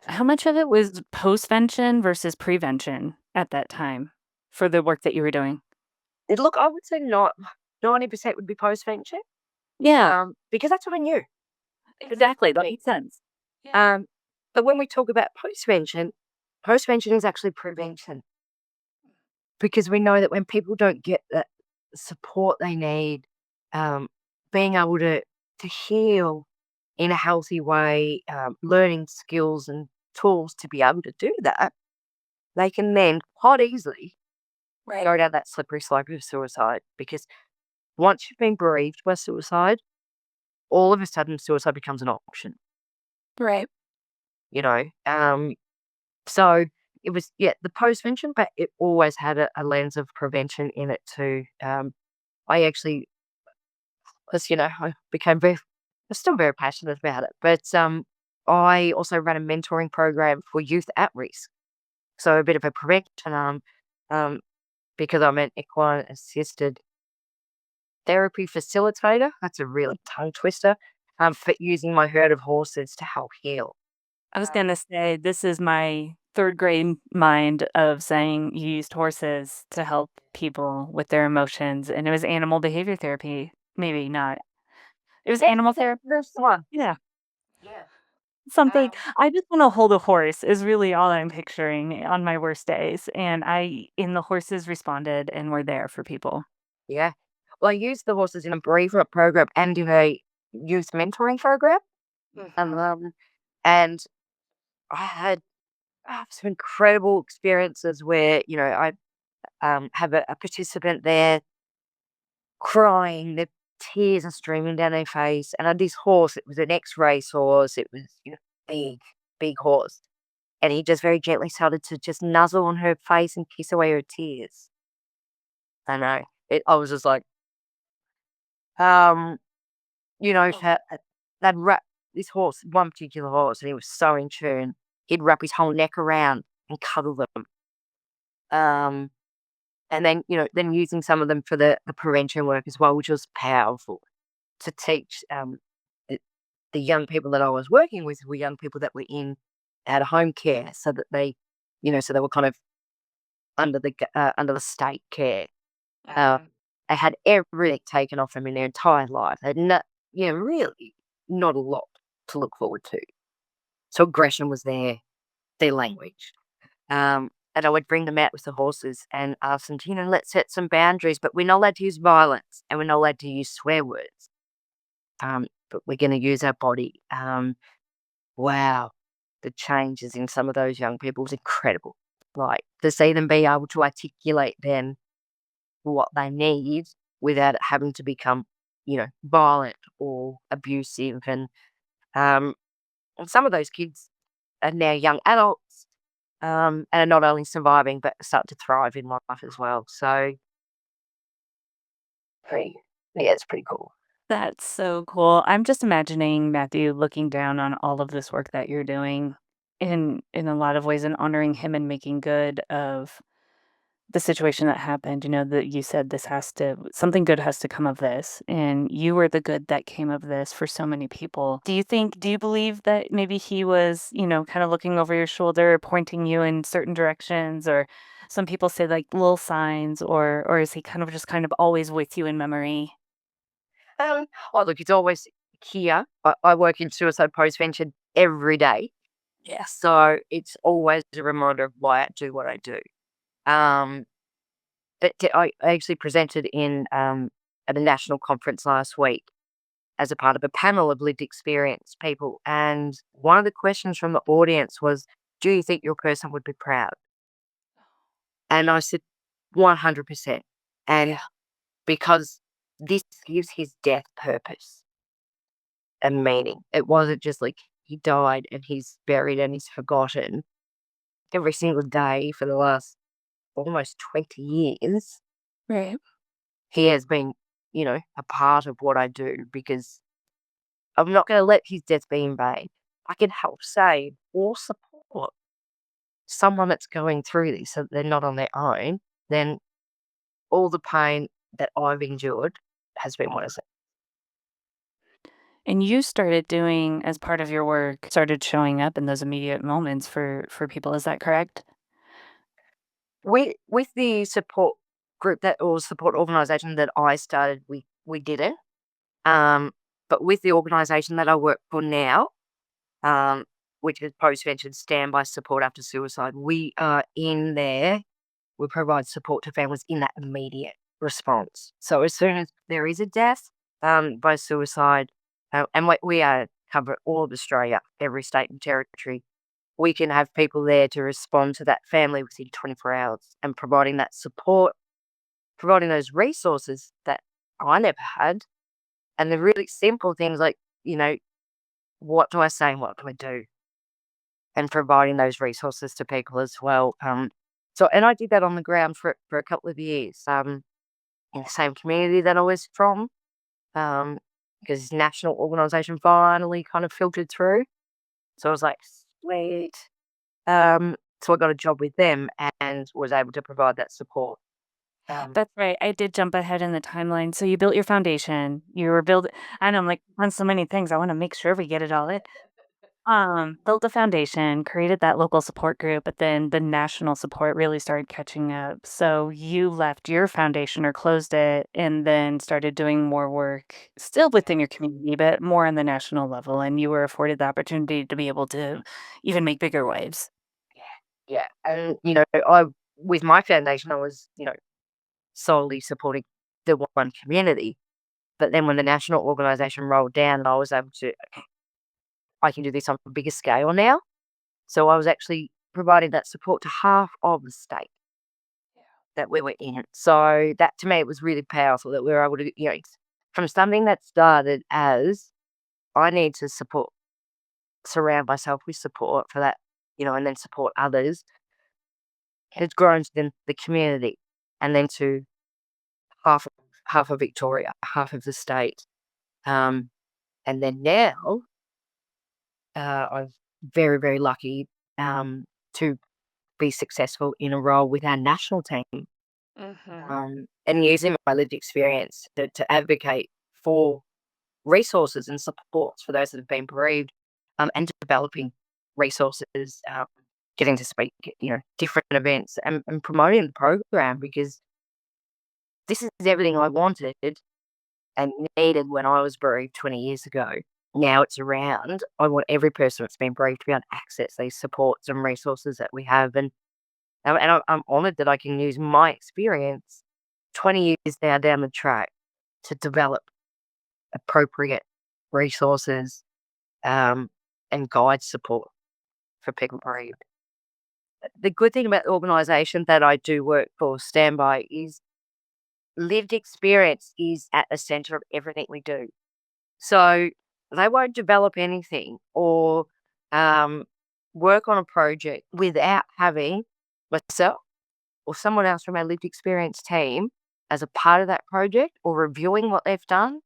How much of it was postvention versus prevention at that time for the work that you were doing? Look, I would say not 90% would be post-venture, Yeah, because that's what I knew. exactly. That makes sense. Um, but when we talk about postvention is actually prevention, because we know that when people don't get that support they need, um, being able to heal in a healthy way, learning skills and tools to be able to do that, they can then quite easily go down that slippery slope of suicide. Because once you've been bereaved by suicide, all of a sudden suicide becomes an option, Right. you know. So it was, yeah, the postvention, but it always had a lens of prevention in it too. I actually, because I became very, I'm still very passionate about it, but I also ran a mentoring program for youth at risk. So a bit of a prevention um, because I'm an equine assisted therapy facilitator. That's a really tongue twister. For using my herd of horses to help heal. I was Um, gonna say, this is my 3rd grade mind of saying you used horses to help people with their emotions, and it was animal behavior therapy. Maybe not. It was animal therapy. there's the one. Yeah, Yeah. something I just wanna hold a horse is really all I'm picturing on my worst days, and the horses responded and were there for people. Yeah. Well, I use the horses in a bereavement program and in a youth mentoring program. Mhm. Um, and I had some incredible experiences where, I have a participant there crying, the tears are streaming down their face. And I had this horse, it was an ex-race horse, it was, big, big horse. And he just very gently started to just nuzzle on her face and kiss away her tears. I know. I was just like, um, they'd wrap this horse, one particular horse, and he was so in tune. He'd wrap his whole neck around and cuddle them. Um, and then, then using some of them for the prevention work as well, which was powerful to teach the, the young people that I was working with were young people that were in out of home care, so that so they were kind of under the state care. Uh, they had everything taken off them in their entire life. They had not, really not a lot to look forward to. So aggression was their language. And I would bring them out with the horses and ask them to, let's set some boundaries, but we're not allowed to use violence and we're not allowed to use swear words. But we're going to use our body. Wow, the changes in some of those young people was incredible. Like to see them be able to articulate then what they need without it having to become, violent or abusive. And some of those kids are now young adults, and are not only surviving but start to thrive in life as well. So, pretty, yeah, it's pretty cool. That's so cool. I'm just imagining Matthew looking down on all of this work that you're doing in a lot of ways and honoring him and making good of the situation that happened, that you said this has to something good has to come of this, and you were the good that came of this for so many people. Do you believe that maybe he was, kind of looking over your shoulder, pointing you in certain directions, or some people say like little signs, or is he kind of always with you in memory? Oh, look, it's always here. I work in suicide postvention every day. Yeah. So it's always a reminder of why I do what I do. Um, I actually presented at a national conference last week as a part of a panel of lived experience people. And one of the questions from the audience was, do you think your person would be proud? And I said, 100%. And because this gives his death purpose and meaning. It wasn't just like he died and he's buried and he's forgotten. Every single day for the last almost 20 years, Right. he has been, a part of what I do, because I'm not going to let his death be in vain. I can help save or support. someone that's going through this, so they're not on their own, then all the pain that I've endured has been worth it. And you started doing as part of your work, started showing up in those immediate moments for people, is that correct? With the support group that or support organisation that I started, we didn't. Um, but with the organisation that I work for now, um, which is post-venture standby support after suicide, we are in there. We provide support to families in that immediate response. So as soon as there is a death by suicide, and we are cover all of Australia, every state and territory, we can have people there to respond to that family within 24 hours and providing that support, providing those resources that I never had. And the really simple things like, you know, what do I say and what do I do? And providing those resources to people as well. And I did that on the ground for a couple of years in the same community that I was from, because this national organisation finally kind of filtered through. So I was like, sweet. So I got a job with them and was able to provide that support. Um, That's right, I did jump ahead in the timeline. So you built your foundation, you were build I know I'm like on so many things, I wanna make sure we get it all in. Built a foundation, created that local support group, but then the national support really started catching up. So you left your foundation or closed it and then started doing more work still within your community, but more on the national level. And you were afforded the opportunity to be able to even make bigger waves. yeah, and I with my foundation, I was solely supporting the one community. But then when the national organisation rolled down, I was able to, okay, I can do this on a bigger scale now. So I was actually providing that support to half of the state that we were in. So that to me, it was really powerful that we were able to, from something that started as I need to support, surround myself with support for that, and then support others. It's grown to then the community and then to half of, half of Victoria, half of the state. Um, and then now I'm very, very lucky to be successful in a role with our national team, Mhm. and using my lived experience to advocate for resources and supports for those that have been bereaved, and developing resources, getting to speak at different events and promoting the program because this is everything I wanted and needed when I was bereaved 20 years ago. Now it's around. I want every person that's been bereaved to be able to access these supports and resources that we have. And I'm honoured that I can use my experience 20 years now down the track to develop appropriate resources, um, and guide support for people bereaved. The good thing about the organisation that I do work for, Standby, is lived experience is at the centre of everything we do. So they won't develop anything or um, work on a project without having myself or someone else from our lived experience team as a part of that project or reviewing what they've done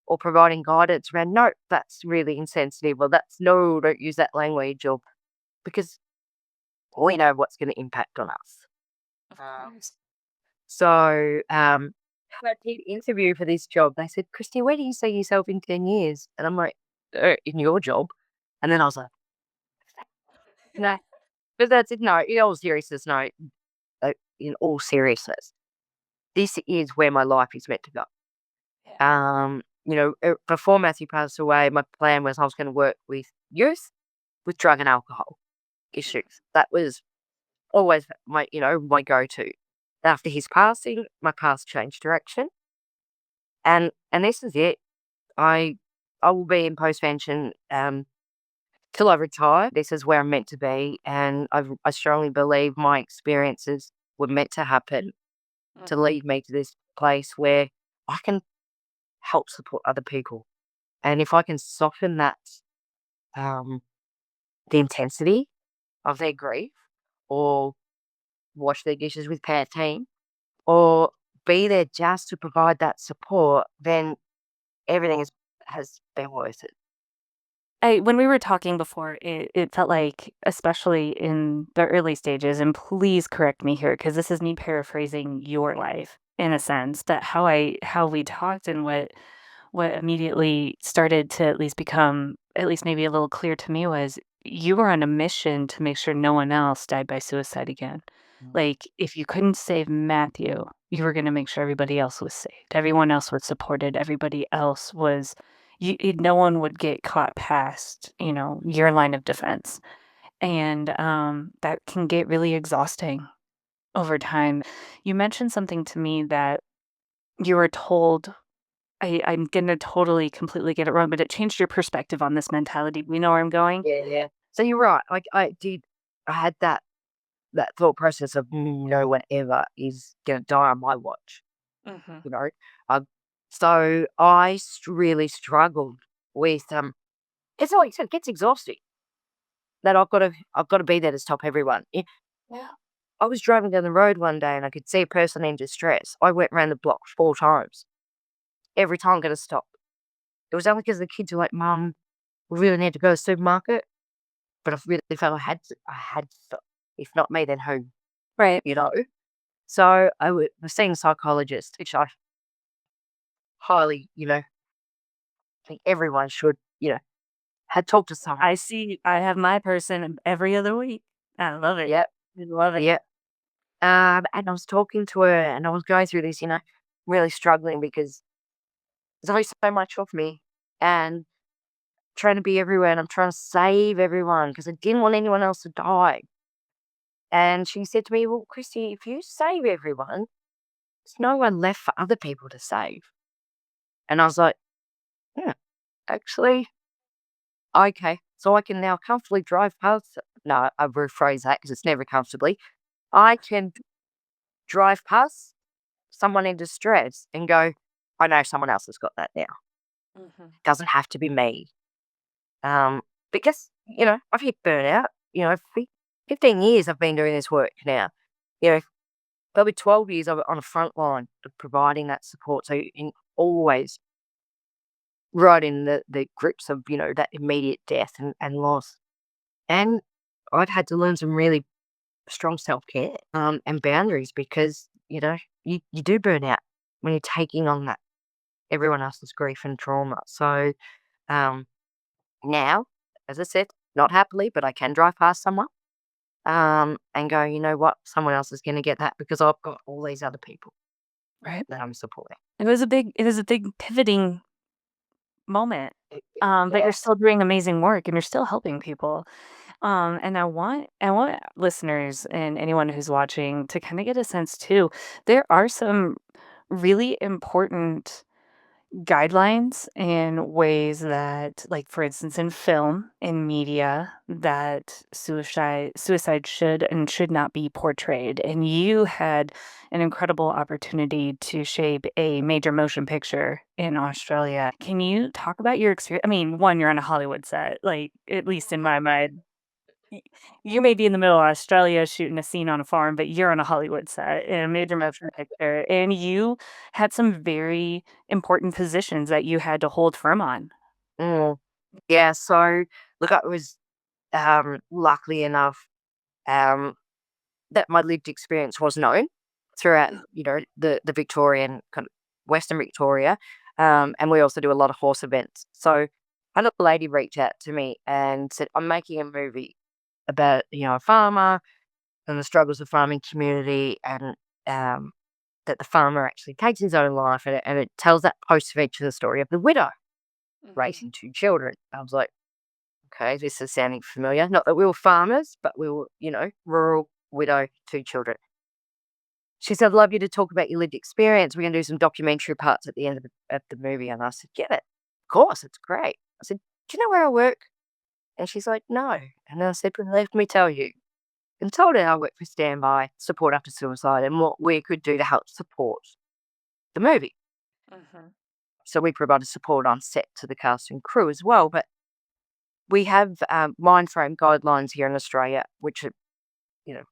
or providing guidance around, no, that's really insensitive, or that's no, don't use that language, or because we know what's going to impact on us. Of Um, course. so when I did interview for this job, they said, Kristy, where do you see yourself in 10 years? And I'm like, in your job. And then I was like, no, but that's it. No, in all seriousness, no, in all seriousness, this is where my life is meant to go. Yeah. Before Matthew passed away, my plan was I was going to work with youth with drug and alcohol issues. That was always my go-to. After his passing, my path changed direction, and this is it. I I will be in postvention till I retire. This is where I'm meant to be, and I strongly believe my experiences were meant to happen to Mhm. lead me to this place where I can help support other people. And if I can soften um, the intensity of their grief, or wash their dishes with Pantene, or be there just to provide that support, then everything has been worth it. when we were talking before, it felt like, especially in the early stages, and please correct me here, because this is me paraphrasing your life in a sense, but how we talked and what immediately started to at least become, at least maybe a little clear to me, was you were on a mission to make sure no one else died by suicide again. Mm. Like, if you couldn't save Matthew, you were gonna make sure everybody else was saved. Everyone else was supported. Everybody else was no one would get caught past, your line of defense. And that can get really exhausting over time. You mentioned something to me that you were told. I'm gonna totally completely get it wrong, but it changed your perspective on this mentality. You know where I'm going? Yeah, yeah. So you're right. Like I had that thought process of no one ever is gonna die on my watch. Mhm. You know, um, so I really struggled with it's like you said, it gets exhausting that I've got to be there to stop everyone. Yeah. I was driving down the road one day and I could see a person in distress. I went around the block 4 times. Every time, going to stop. It was only because the kids were like, "Mum, we really need to go to the supermarket." But I really felt I had to stop. If not me, then who? Right. You know. So was seeing a psychologist, which I highly, think everyone should, had talked to someone. I have my person every other week. I love it. Yep, I love it. yep. And I was talking to her, and I was going through this, really struggling because there's only so much of me, and trying to be everywhere, and I'm trying to save everyone because I didn't want anyone else to die. And she said to me, "Well, Kristy, if you save everyone, there's no one left for other people to save." And I was like, "Hmm, actually, okay." So I can now comfortably drive past. No, I rephrase that because it's never comfortably. I can drive past someone in distress and go, I know someone else has got that now. Mhm. Doesn't have to be me. Because, I've hit burnout. 15 years I've been doing this work now. You know, probably 12 years on the front line of providing that support. So always right in the grips of, that immediate death and loss. And I've had to learn some really strong self-care and boundaries because, you do burn out when you're taking on that everyone else's grief and trauma. So um, now, as I said, not happily, but I can drive past someone and go, you know what, someone else is going to get that because I've got all these other people Right. that I'm supporting. It was a big pivoting moment. But you're Yeah. still doing amazing work and you're still helping people. And I want listeners and anyone who's watching to kind of get a sense too. There are some really important guidelines and ways that, like, for instance, in film, in media, that suicide should and should not be portrayed. And you had an incredible opportunity to shape a major motion picture in Australia. Can you talk about your experience? I mean, one, you're on a Hollywood set, like, at least in my mind. Y You may be in the middle of Australia shooting a scene on a farm, but you're on a Hollywood set in a major motion picture, and you had some very important positions that you had to hold firm on. Mm. Yeah. So, look, I was luckily enough um, that my lived experience was known throughout, the Victorian kind of Western Victoria. And we also do a lot of horse events. So I had a lady reach out to me and said, I'm making a movie about, a farmer and the struggles of farming community and um, that the farmer actually takes his own life and it tells that post-feature the story of the widow Mhm, raising 2 children. I was like, okay, this is sounding familiar. Not that we were farmers, but we were, rural widow, 2 children. She said, I'd love you to talk about your lived experience. We're going to do some documentary parts at the end of the movie. And I said, get it. Of course, it's great. I said, do you know where I work? And she's like, no. And I said, well, let me tell you. And told her I work for Standby, Support After Suicide, and what we could do to help support the movie. mhm. So we provided support on set to the cast and crew as well. But we have mind frame guidelines here in Australia, which are, you know,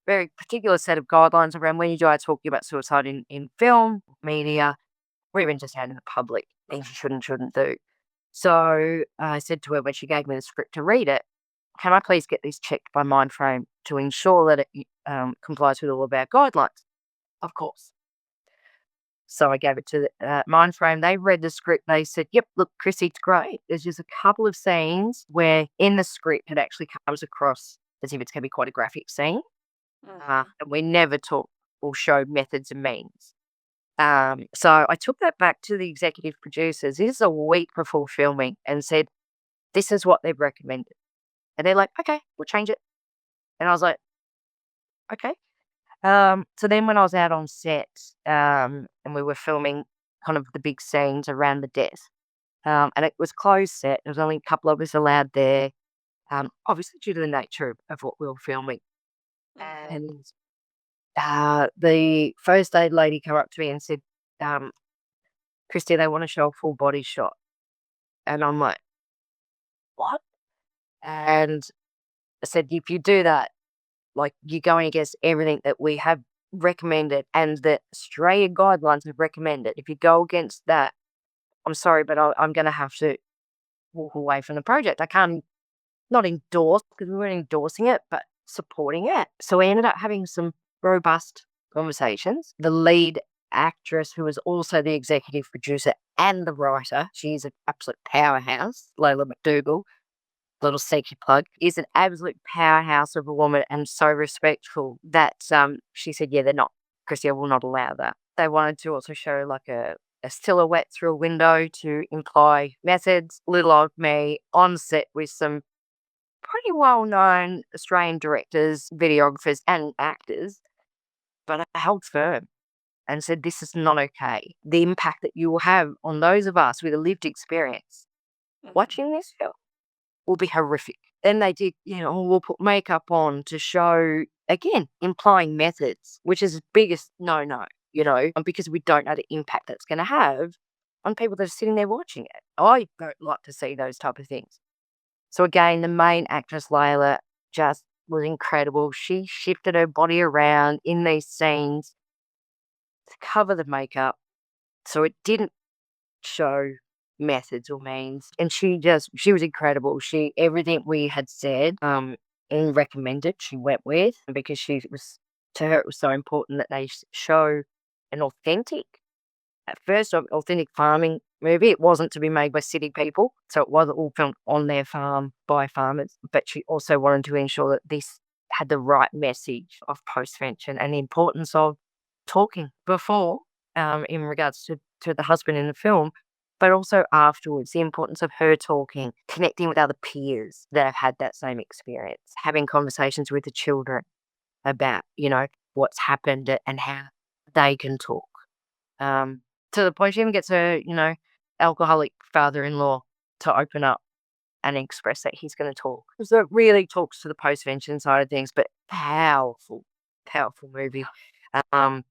very particular set of guidelines around when you are talking about suicide in film, media, or even just out in the public, things you should and shouldn't do. So I said to her when she gave me the script to read it, can I please get this checked by Mindframe to ensure that it complies with all of our guidelines? Of course. So I gave it to the Mindframe. They read the script. They said, yep, look, Chrissy, it's great. There's just a couple of scenes where in the script it actually comes across as if it's going to be quite a graphic scene. And we never talk or show methods and means. So I took that back to the executive producers. This is a week before filming and said, this is what they've recommended. And they're like, okay, we'll change it. And I was like, okay. So then when I was out on set, and we were filming kind of the big scenes around the death, and it was closed set, there was only a couple of us allowed there, obviously due to the nature of what we were filming. And the first aid lady came up to me and said, Kristy, they want to show a full body shot. And I'm like, what? And I said, if you do that, like you're going against everything that we have recommended and that Australia guidelines have recommended. If you go against that, I'm sorry, but I'm going to have to walk away from the project. I can't not endorse because we weren't endorsing it, but supporting it. So we ended up having some robust conversations. The lead actress, who was also the executive producer and the writer, she's an absolute powerhouse, Layla McDougall, little sneaky plug, is an absolute powerhouse of a woman and so respectful that she said, yeah, they're not, Christy, I will not allow that. They wanted to also show like a silhouette through a window to imply methods. Little old me on set with some pretty well-known Australian directors, videographers and actors, but I held firm and said, this is not okay. The impact that you will have on those of us with a lived experience watching this film will be horrific. Then they did, we'll put makeup on to show, again, implying methods, which is the biggest no, because we don't know the impact that's going to have on people that are sitting there watching it. I don't like to see those type of things. So again, the main actress, Layla, just was incredible. She shifted her body around in these scenes to cover the makeup so it didn't show methods or means. And she was incredible. Everything we had said and recommended, she went with because to her, it was so important that they show an authentic, at first, authentic farming movie. It wasn't to be made by city people, so it wasn't all filmed on their farm by farmers. But she also wanted to ensure that this had the right message of postvention and the importance of talking before, in regards to the husband in the film, but also afterwards, the importance of her talking, connecting with other peers that have had that same experience, having conversations with the children about, what's happened and how they can talk. To the point she even gets her, alcoholic father-in-law to open up and express that he's going to talk. So it really talks to the postvention side of things, but powerful, powerful movie. Um,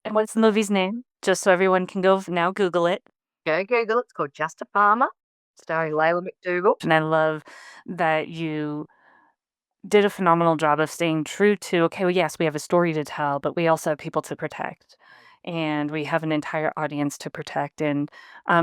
And what's the movie's name? Just so everyone can go now Google it. Go Google it. It's called Just a Farmer, starring Layla McDougall. And I love that you did a phenomenal job of staying true to, okay, well, yes, we have a story to tell, but we also have people to protect. And we have an entire audience to protect. And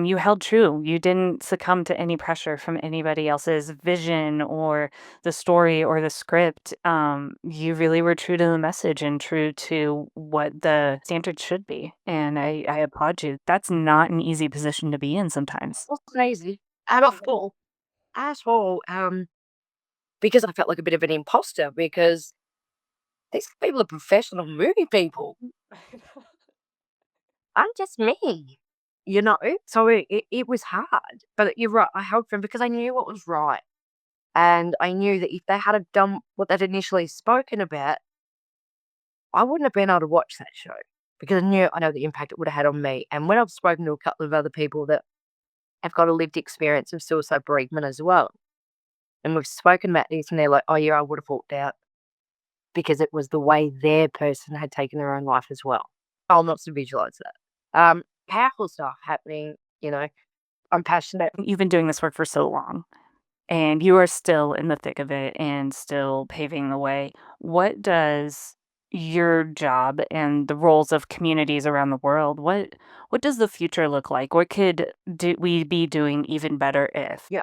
you held true. You didn't succumb to any pressure from anybody else's vision or the story or the script. You really were true to the message and true to what the standard should be. And I applaud you. That's not an easy position to be in sometimes. It was crazy. And at all, because I felt like a bit of an imposter because these people are professional movie people. I'm just me, So it was hard, but you're right. I held firm because I knew what was right. And I knew that if they had have done what they'd initially spoken about, I wouldn't have been able to watch that show because I know the impact it would have had on me. And when I've spoken to a couple of other people that have got a lived experience of suicide bereavement as well, and we've spoken about this, and they're like, "Oh yeah, I would have walked out because it was the way their person had taken their own life as well." I'll not to visualize that. Powerful stuff happening. I'm passionate. You've been doing this work for so long. And you are still in the thick of it and still paving the way. What does your job and the roles of communities around the world, what does the future look like? What could we be doing even better if? Yeah.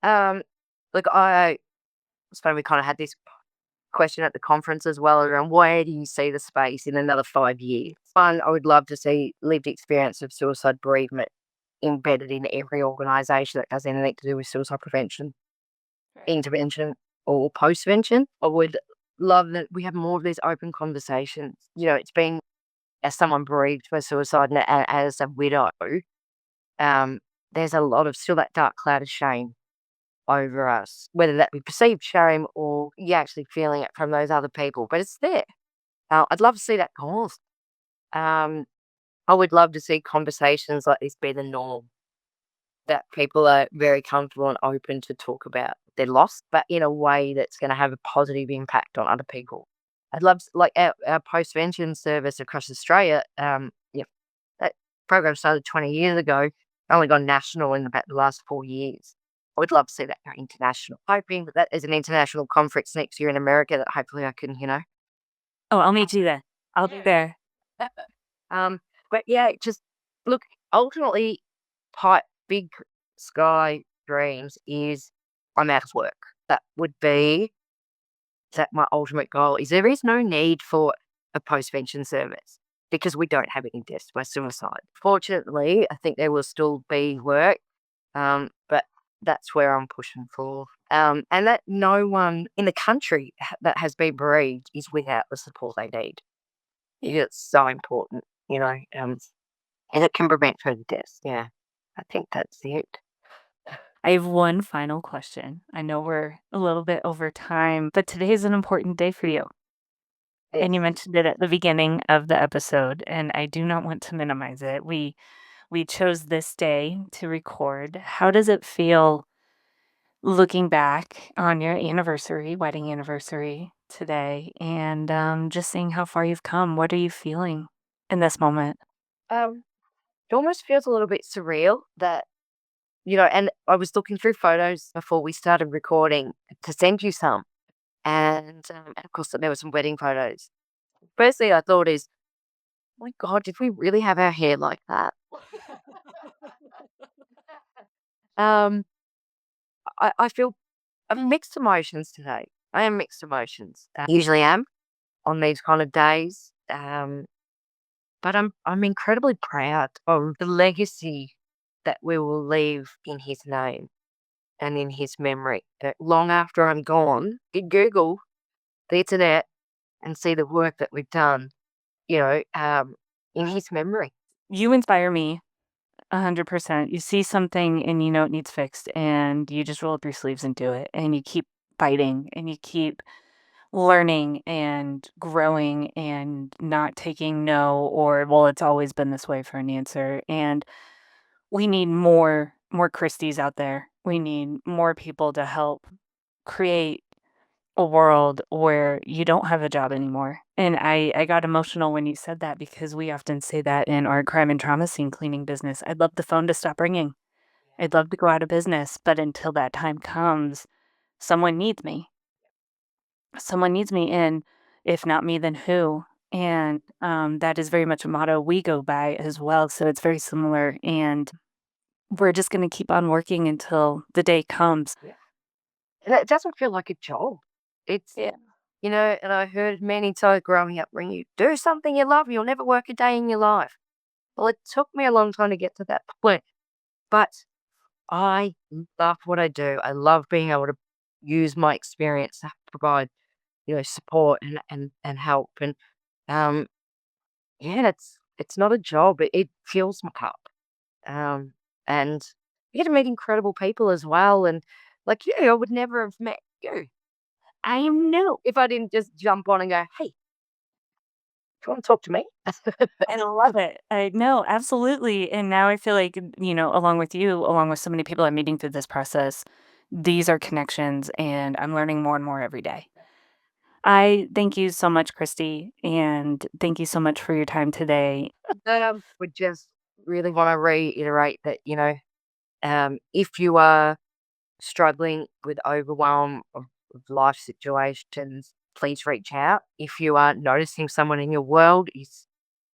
Um, like I it's funny we kind of had this question at the conference as well around where do you see the space in another 5 years? One, I would love to see lived experience of suicide bereavement embedded in every organisation that has anything to do with suicide prevention, Right. intervention, or postvention. I would love that we have more of these open conversations. It's been as someone bereaved by suicide and as a widow, um, there's a lot of still that dark cloud of shame over us, whether that be perceived shame or you actually feeling it from those other people, but it's there. I'd love to see that gone. Um, I would love to see conversations like this be the norm, that people are very comfortable and open to talk about their loss, but in a way that's going to have a positive impact on other people. I'd love, like our postvention service across Australia. That program started 20 years ago, only gone national in about the last 4 years. I would love to see that go international. Hoping that that is an international conference next year in America that hopefully I can, Oh, I'll meet you there. I'll be Yeah. there. Um, but yeah, just look, ultimately, big sky dreams is I'm out of work. That would be that my ultimate goal is there is no need for a postvention service because we don't have any deaths by suicide. Fortunately, I think there will still be work, but that's where I'm pushing for. And that no one in the country that has been bereaved is without the support they need. It's so important, and it can prevent further deaths. Yeah, I think that's it. I have one final question. I know we're a little bit over time, but today is an important day for you. And you Yes. mentioned it at the beginning of the episode, and I do not want to minimize it. We chose this day to record. How does it feel looking back on your anniversary, wedding anniversary today, and just seeing how far you've come? What are you feeling in this moment? Um, it almost feels a little bit surreal that, and I was looking through photos before we started recording to send you some. And of course, there were some wedding photos. Firstly, I thought is, oh my God, did we really have our hair like that? Um, I feel mixed emotions today. I am mixed emotions. Usually am on these kind of days. But I'm incredibly proud of the legacy that we will leave in his name and in his memory. That long after I'm gone, you Google the internet and see the work that we've done, you know, um, in his memory. You inspire me 100%. You see something and you know it needs fixed, and you just roll up your sleeves and do it, and you keep fighting, and you keep learning and growing and not taking no or, well, it's always been this way for an answer. And we need more Christies out there. We need more people to help create a world where you don't have a job anymore. And I got emotional when you said that because we often say that in our crime and trauma scene cleaning business. I'd love the phone to stop ringing. I'd love to go out of business, but until that time comes, someone needs me. Someone needs me, and if not me, then who? And that is very much a motto we go by as well. So it's very similar, and we're just going to keep on working until the day comes. Yeah. And it doesn't feel like a job. It's, Yeah. and I heard many times growing up, when you do something you love, you'll never work a day in your life. Well, it took me a long time to get to that point, but I love what I do. I love being able to use my experience to provide, support and help. And um, yeah, it's not a job. It fills my cup. And you get to meet incredible people as well. And like you, I would never have met you. I know if I didn't just jump on and go, "Hey, do you want to talk to me?" I love it. I know, absolutely. And now I feel like, along with you, along with so many people I'm meeting through this process, these are connections, and I'm learning more and more every day. I thank you so much, Christy, and thank you so much for your time today. Would just really want to reiterate that, if you are struggling with overwhelm of life situations, please reach out. If you are noticing someone in your world is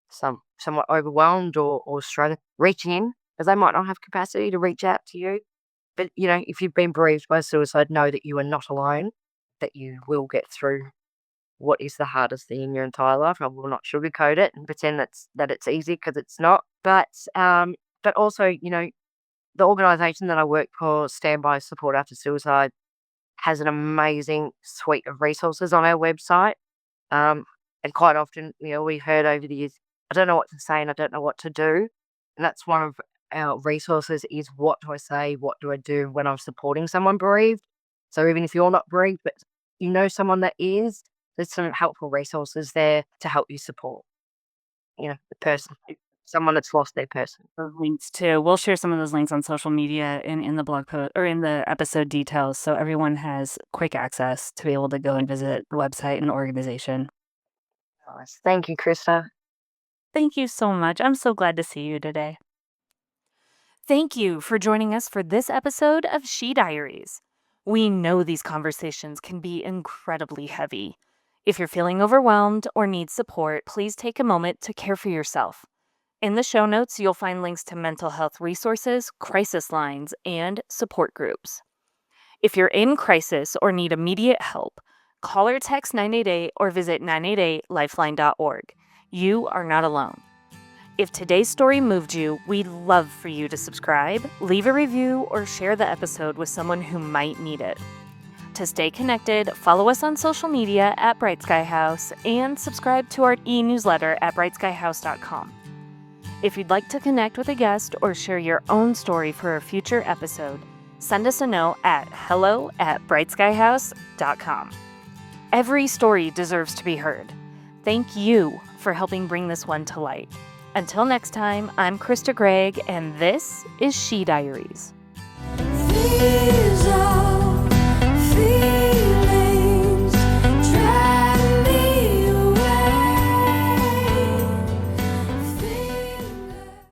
somewhat overwhelmed or struggling, reach in, because they might not have capacity to reach out to you. But, if you've been bereaved by suicide, know that you are not alone, that you will get through what is the hardest thing in your entire life. I will not sugarcoat it and pretend that it's easy, because it's not. But also, the organisation that I work for, Standby Support After Suicide, has an amazing suite of resources on our website. And quite often, we've heard over the years, I don't know what to say and I don't know what to do. And that's one of our resources is, what do I say? What do I do when I'm supporting someone bereaved? So even if you're not bereaved, but you know someone that is, there's some helpful resources there to help you support, the person, someone that's lost their person. Those links too. We'll share some of those links on social media and in the blog post or in the episode details, so everyone has quick access to be able to go and visit the website and organization. Nice. Thank you, Krista. Thank you so much. I'm so glad to see you today. Thank you for joining us for this episode of She Diaries. We know these conversations can be incredibly heavy. If you're feeling overwhelmed or need support, please take a moment to care for yourself. In the show notes, you'll find links to mental health resources, crisis lines, and support groups. If you're in crisis or need immediate help, call or text 988 or visit 988lifeline.org. You are not alone. If today's story moved you, we'd love for you to subscribe, leave a review, or share the episode with someone who might need it. To stay connected, follow us on social media at Bright Sky House and subscribe to our e-newsletter at brightskyhouse.com. If you'd like to connect with a guest or share your own story for a future episode, send us a note at hello@brightskyhouse.com. Every story deserves to be heard. Thank you for helping bring this one to light. Until next time, I'm Krista Gregg, and this is She Diaries. These are